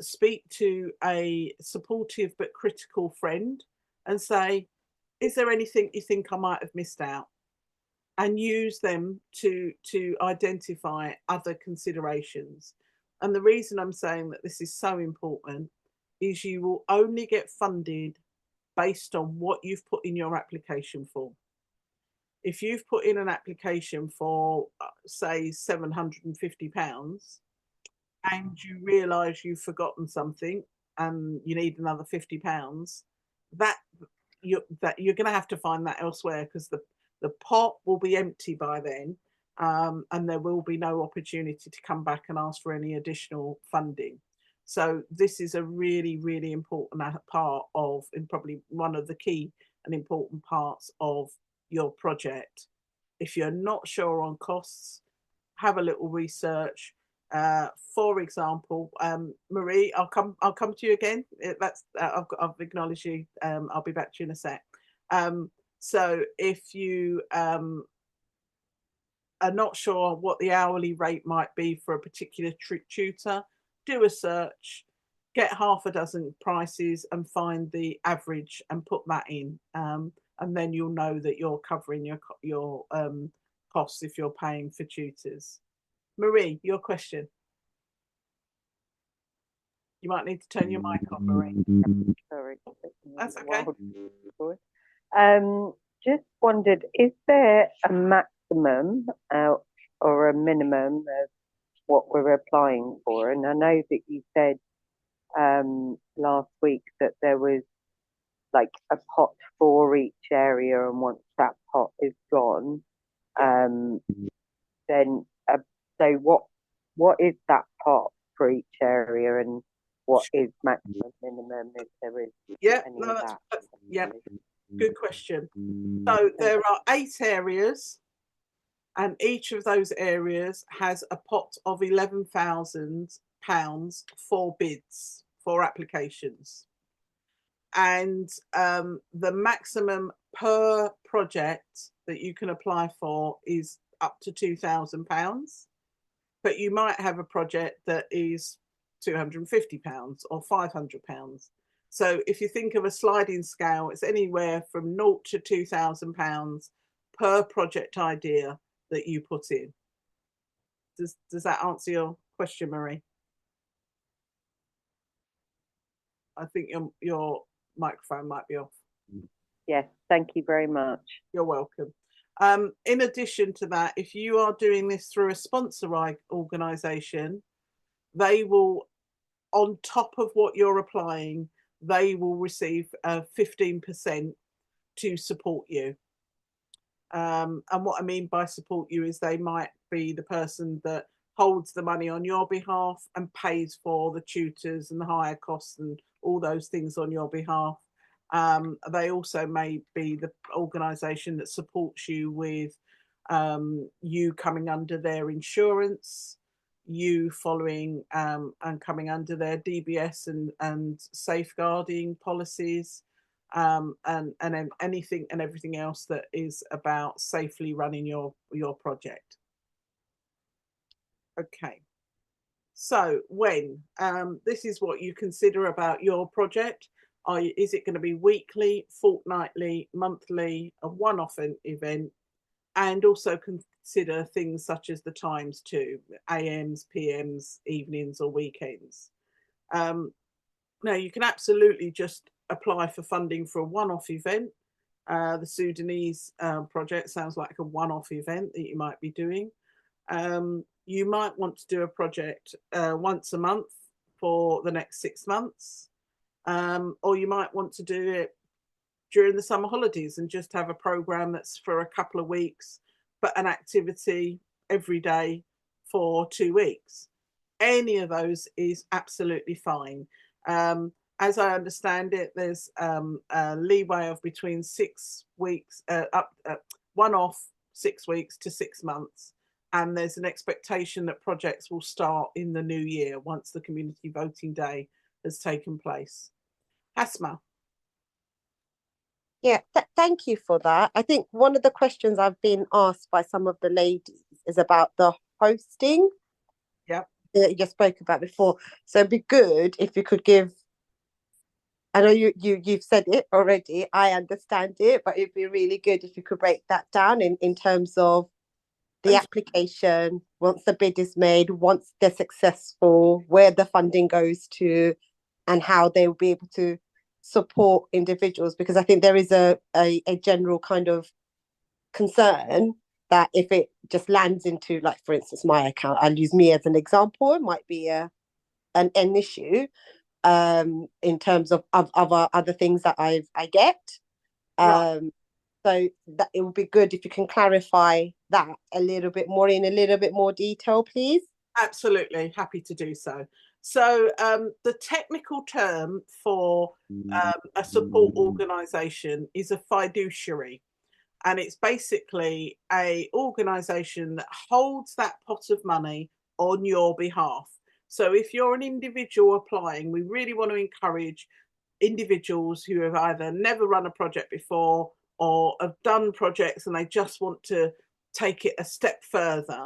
speak to a supportive but critical friend and say, is there anything you think I might have missed out? And use them to identify other considerations. And the reason I'm saying that this is so important is you will only get funded based on what you've put in your application form. If you've put in an application for, say, £750, and you realise you've forgotten something and you need another £50, that you're going to have to find that elsewhere, because the pot will be empty by then, and there will be no opportunity to come back and ask for any additional funding. So this is a really, really important part of, and probably one of the key and important parts of your project. If you're not sure on costs, have a little research. For example, Marie, I'll come to you again. I've acknowledged you. I'll be back to you in a sec. So if you are not sure what the hourly rate might be for a particular tutor, do a search, get half a dozen prices and find the average and put that in. And then you'll know that you're covering your costs if you're paying for tutors. Marie, your question. You might need to turn your mic on, Marie. Sorry. That's okay. Just wondered, is there a maximum or a minimum of what we're applying for? And I know that you said last week that there was like a pot for each area, and once that pot is gone, then so what is that pot for each area, and what is maximum, minimum, if there is any of that? Yeah, good question. So there are 8 areas, and each of those areas has a pot of £11,000 for bids, for applications. And the maximum per project that you can apply for is up to £2,000. But you might have a project that is £250 or £500. So if you think of a sliding scale, it's anywhere from £0 to £2,000 per project idea that you put in. Does that answer your question, Marie? I think your microphone might be off. Yes, thank you very much. You're welcome. In addition to that, if you are doing this through a sponsor organisation, they will, on top of what you're applying, they will receive 15% to support you. And what I mean by support you is they might be the person that holds the money on your behalf and pays for the tutors and the hire costs and all those things on your behalf. They also may be the organisation that supports you with you coming under their insurance, you following and coming under their DBS and safeguarding policies, and anything and everything else that is about safely running your project. Okay, so when this is what you consider about your project. Is it going to be weekly, fortnightly, monthly, a one-off event? And also consider things such as the times too, AMs, PMs, evenings or weekends. Now you can absolutely just apply for funding for a one-off event. The Sudanese project sounds like a one-off event that you might be doing. You might want to do a project once a month for the next 6 months. Or you might want to do it during the summer holidays and just have a program that's for a couple of weeks, but an activity every day for 2 weeks. Any of those is absolutely fine. As I understand it, there's a leeway of between 6 weeks, one-off 6 weeks to 6 months. And there's an expectation that projects will start in the new year once the community voting day has taken place. Asma. Yeah, thank you for that. I think one of the questions I've been asked by some of the ladies is about the hosting. Yeah. That you just spoke about before. So it'd be good if you could give, I know you've said it already, I understand it, but it'd be really good if you could break that down in terms of the application, once the bid is made, once they're successful, where the funding goes to, and how they will be able to support individuals. Because I think there is a general kind of concern that if it just lands into, like, for instance, my account, I'll use me as an example, it might be an issue in terms of other things that I get. Right. So that it would be good if you can clarify that a little bit more in a little bit more detail, please. Absolutely, happy to do so. So the technical term for a support organisation is a fiduciary, and it's basically a organisation that holds that pot of money on your behalf. So if you're an individual applying, we really want to encourage individuals who have either never run a project before or have done projects and they just want to take it a step further.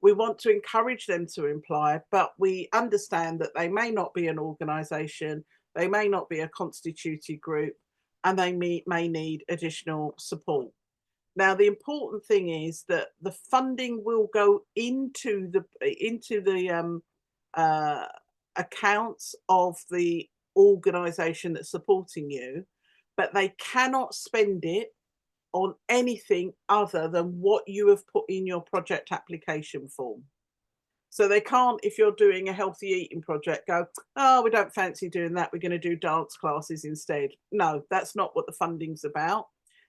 We want to encourage them to apply, but we understand that they may not be an organisation, they may not be a constituted group, and they may need additional support. Now, the important thing is that the funding will go into the accounts of the organisation that's supporting you, but they cannot spend it on anything other than what you have put in your project application form. So they can't, if you're doing a healthy eating project, go, oh, we don't fancy doing that, we're going to do dance classes instead. No, that's not what the funding's about.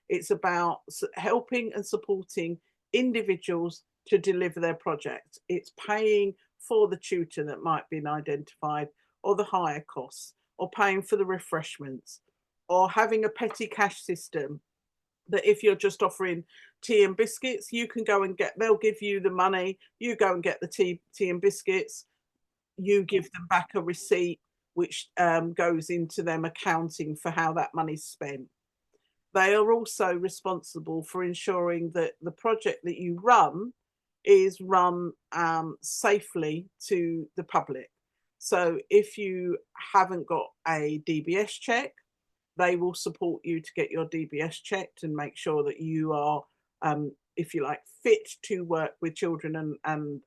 It's about helping and supporting individuals to deliver their project. It's paying for the tutor that might be identified, or the hire costs, or paying for the refreshments, or having a petty cash system that if you're just offering tea and biscuits, you can go and get, they'll give you the money, you go and get the tea and biscuits, you give them back a receipt, which goes into them accounting for how that money's spent. They are also responsible for ensuring that the project that you run is run safely to the public. So if you haven't got a DBS check, they will support you to get your DBS checked and make sure that you are, if you like, fit to work with children and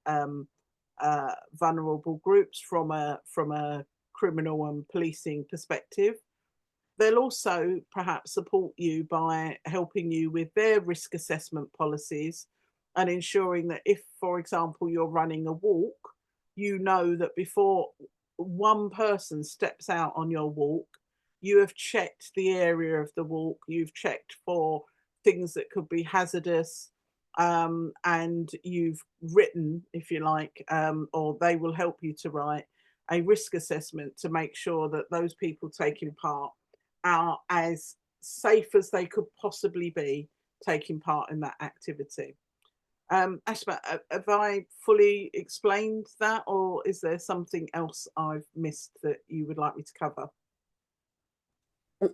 vulnerable groups from a criminal and policing perspective. They'll also perhaps support you by helping you with their risk assessment policies and ensuring that if, for example, you're running a walk, you know that before one person steps out on your walk, you have checked the area of the walk, you've checked for things that could be hazardous, and you've written, if you like, or they will help you to write a risk assessment to make sure that those people taking part are as safe as they could possibly be taking part in that activity. Ashma, have I fully explained that, or is there something else I've missed that you would like me to cover?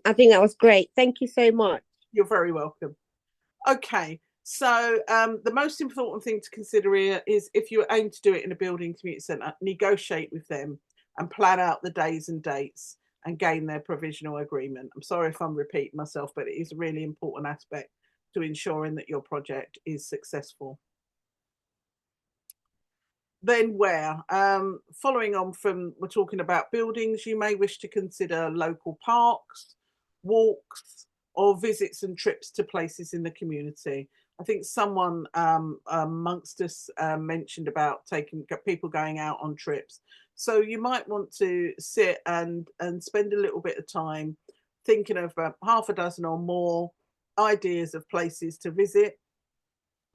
I think that was great. Thank you so much. You're very welcome. Okay, so the most important thing to consider here is if you aim to do it in a building community centre, negotiate with them and plan out the days and dates and gain their provisional agreement. I'm sorry if I'm repeating myself, but it is a really important aspect to ensuring that your project is successful. Then where? Following on from, we're talking about buildings, you may wish to consider local parks, walks, or visits and trips to places in the community. I think someone amongst us mentioned about people going out on trips. So you might want to sit and spend a little bit of time thinking of half a dozen or more ideas of places to visit.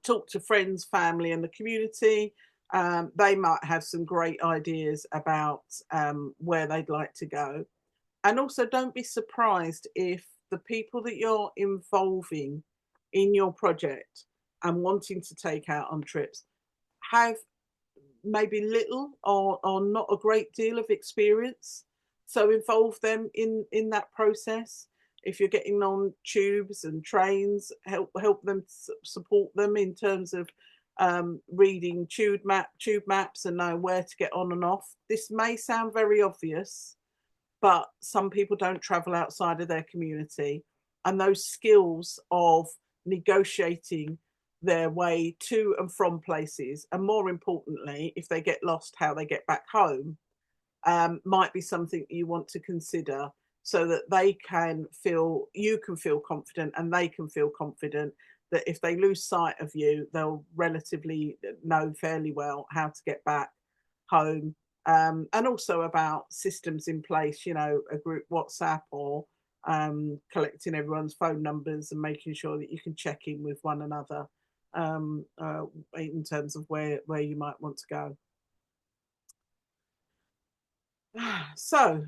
Talk to friends, family, and the community. They might have some great ideas about where they'd like to go. And also don't be surprised if the people that you're involving in your project and wanting to take out on trips have maybe little or not a great deal of experience. So involve them in that process. If you're getting on tubes and trains, help them, support them in terms of reading tube maps and know where to get on and off. This may sound very obvious, but some people don't travel outside of their community, and those skills of negotiating their way to and from places, and more importantly, if they get lost, how they get back home, might be something you want to consider, so that you can feel confident and they can feel confident that if they lose sight of you, they'll relatively know fairly well how to get back home. And also about systems in place, a group WhatsApp or collecting everyone's phone numbers and making sure that you can check in with one another in terms of where you might want to go. So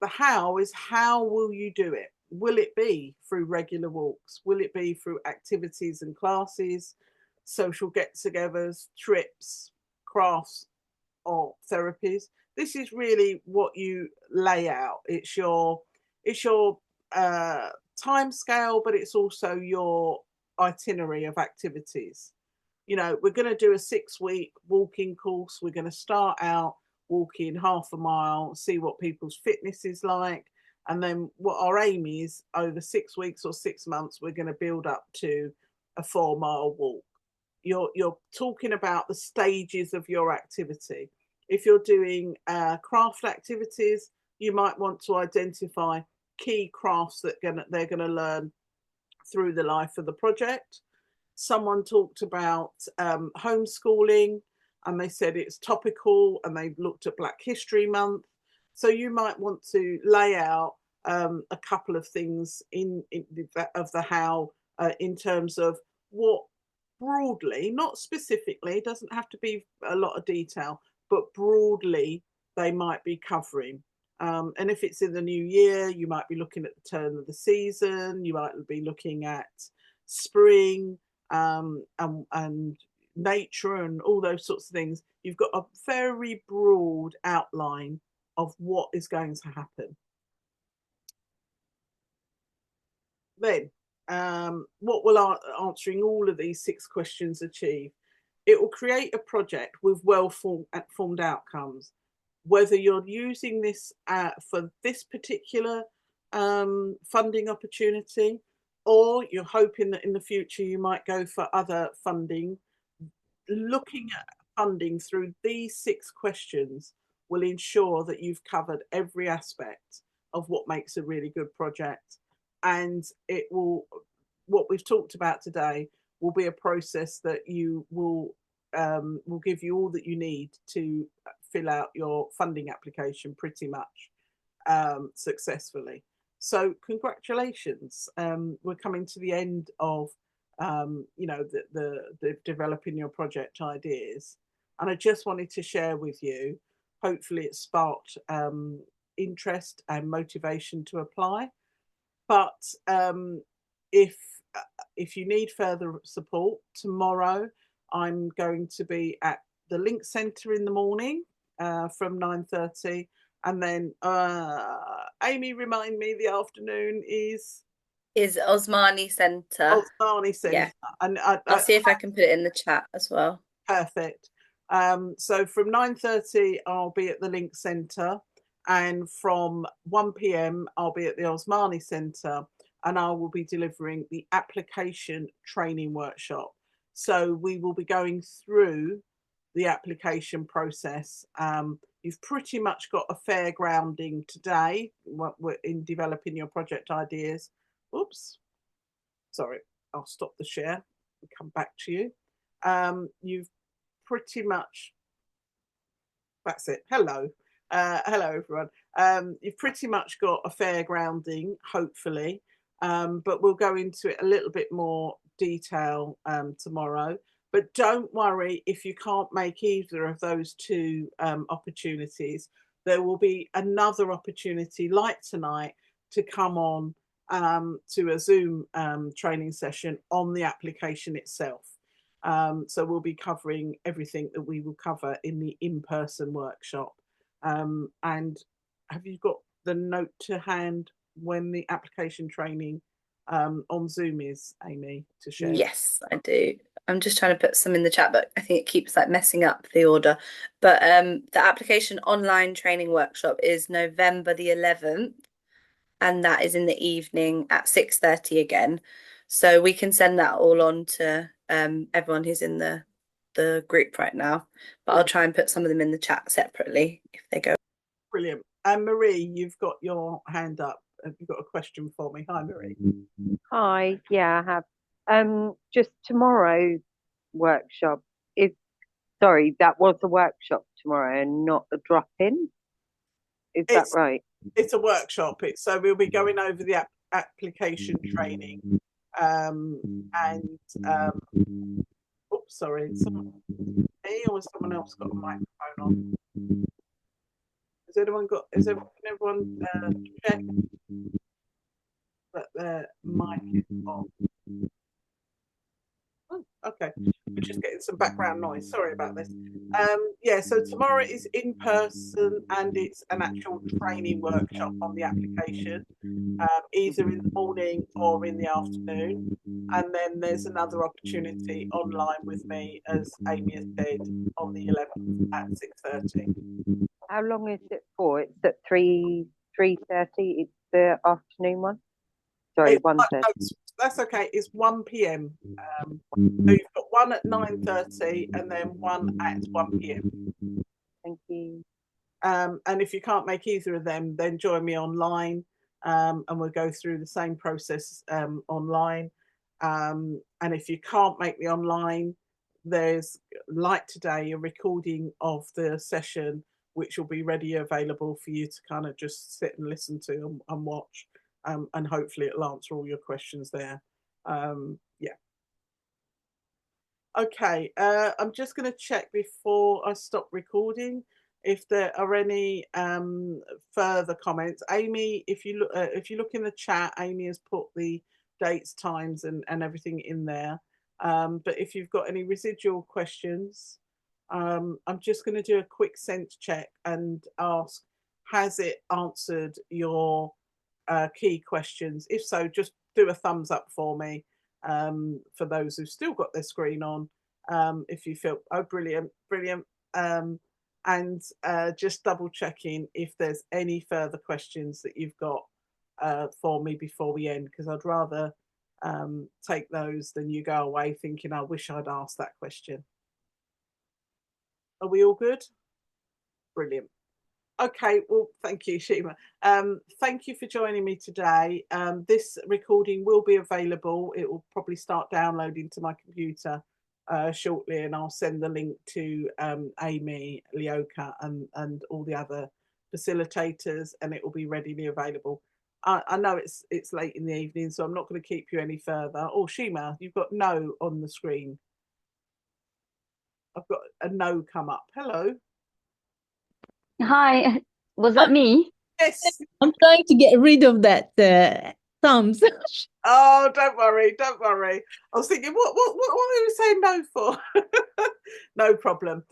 the how is, how will you do it? Will it be through regular walks? Will it be through activities and classes, social get-togethers, trips, crafts, or therapies? This is really what you lay out. It's your time scale, but it's also your itinerary of activities. We're going to do a 6-week walking course. We're going to start out walking half a mile, see what people's fitness is like, and then what our aim is, over 6 weeks or 6 months, we're going to build up to a 4-mile walk. You're talking about the stages of your activity. If you're doing craft activities, you might want to identify key crafts that they're going to learn through the life of the project. Someone talked about homeschooling, and they said it's topical, and they looked at Black History Month. So you might want to lay out a couple of things of the how in terms of what broadly, not specifically, doesn't have to be a lot of detail, but broadly they might be covering. And if it's in the new year, you might be looking at the turn of the season, you might be looking at spring and nature and all those sorts of things. You've got a very broad outline of what is going to happen. Then, what will answering all of these 6 questions achieve? It will create a project with well-formed outcomes. whether you're using this for this particular funding opportunity, or you're hoping that in the future you might go for other funding, looking at funding through these 6 questions will ensure that you've covered every aspect of what makes a really good project. And it will, what we've talked about today will be a process that you will give you all that you need to fill out your funding application pretty much successfully. So congratulations. We're coming to the end of you know, the developing your project ideas, and I just wanted to share with you, hopefully it sparked interest and motivation to apply. But if you need further support, tomorrow I'm going to be at the Link Centre in the morning from 9:30, and then Amy, remind me, the afternoon is Osmani Centre. Osmani Centre. Yeah. And I'll see if I can put it in the chat as well. Perfect. So from 9:30 I'll be at the Link Centre, and from 1 p.m. I'll be at the Osmani Centre, and I will be delivering the application training workshop. So we will be going through the application process. You've pretty much got a fair grounding today in developing your project ideas. Oops, sorry, I'll stop the share and come back to you. You've pretty much, that's it. Hello. Hello, everyone. You've pretty much got a fair grounding, hopefully, but we'll go into it a little bit more detail tomorrow. But don't worry if you can't make either of those 2 opportunities. There will be another opportunity like tonight to come on to a Zoom training session on the application itself. So we'll be covering everything that we will cover in the in-person workshop. And have you got the note to hand when the application training on Zoom is, Amy, to share? Yes, I do. I'm just trying to put some in the chat, but I think it keeps like messing up the order. But the application online training workshop is November the 11th, and that is in the evening at 6:30 again. So we can send that all on to everyone who's in the group right now. But I'll try and put some of them in the chat separately if they go. Brilliant. And Marie, you've got your hand up. Have you got a question for me? Hi, Marie. Hi, yeah, I have. Just tomorrow's workshop is, sorry, that was a workshop tomorrow and not a drop-in. Is that right? It's a workshop. So we'll be going over the application training. Oops, sorry. Me or someone else got a microphone on? Has everyone check that their mic is on? Oh, okay, we're just getting some background noise. Sorry about this. Yeah, so tomorrow is in person and it's an actual training workshop on the application, either in the morning or in the afternoon. And then there's another opportunity online with me, as Amy has said, on the 11th at 6:30. How long is it for? It's at 3:30. It's the afternoon one. Sorry, 1:30. That's okay. It's 1 p.m. So you've got one at 9:30 and then one at 1 p.m. Thank you. And if you can't make either of them, then join me online, and we'll go through the same process online. And if you can't make the online, there's, like today, a recording of the session which will be ready available for you to kind of just sit and listen to and watch. And hopefully it'll answer all your questions there. Yeah. Okay, I'm just going to check before I stop recording if there are any further comments. Amy, if you look in the chat, Amy has put the dates, times, and everything in there. But if you've got any residual questions, I'm just going to do a quick sense check and ask, has it answered your key questions? If so, just do a thumbs up for me, for those who've still got their screen on. If you feel, oh, brilliant. and just double checking if there's any further questions that you've got for me before we end, because I'd rather take those than you go away thinking, I wish I'd asked that question. Are we all good? Brilliant. Okay, well, thank you, Shima. Thank you for joining me today. This recording will be available. It will probably start downloading to my computer shortly, and I'll send the link to Amy, Leoka, and all the other facilitators, and it will be readily available. I know it's late in the evening, so I'm not going to keep you any further. Oh, Shima, you've got no on the screen. I've got a no come up. Hello. Hi, was that me? Yes. I'm trying to get rid of that thumbs. Oh, don't worry, don't worry. I was thinking, what are you saying no for? No problem.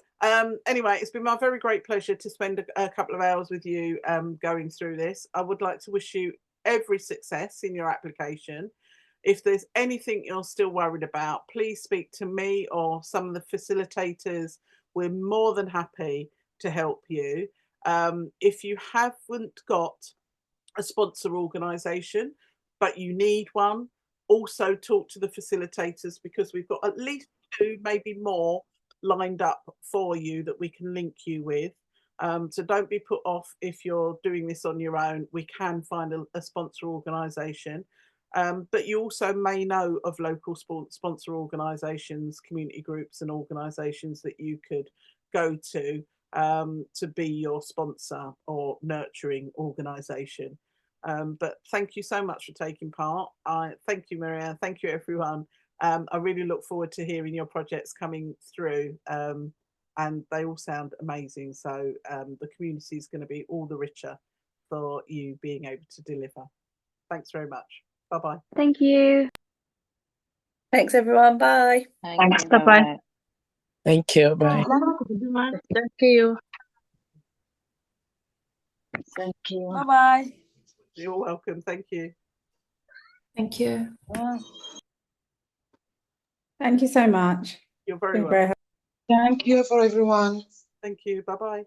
Anyway, it's been my very great pleasure to spend a couple of hours with you going through this. I would like to wish you every success in your application. If there's anything you're still worried about, please speak to me or some of the facilitators. We're more than happy to help you. If you haven't got a sponsor organisation, but you need one, also talk to the facilitators, because we've got at least 2, maybe more, lined up for you that we can link you with. So don't be put off if you're doing this on your own. We can find a sponsor organisation. But you also may know of local sponsor organisations, community groups and organisations that you could go to be your sponsor or nurturing organisation. But thank you so much for taking part. Thank you, Maria. Thank you, everyone. I really look forward to hearing your projects coming through, and they all sound amazing. So the community is going to be all the richer for you being able to deliver. Thanks very much. Bye-bye. Thank you. Thanks, everyone. Bye. Thanks. Bye-bye. Thank you. Bye. Thank you. Thank you. Bye-bye. You're welcome. Thank you. Thank you. Thank you so much. You're very Been welcome. very Thank you for everyone. Thank you. Bye-bye.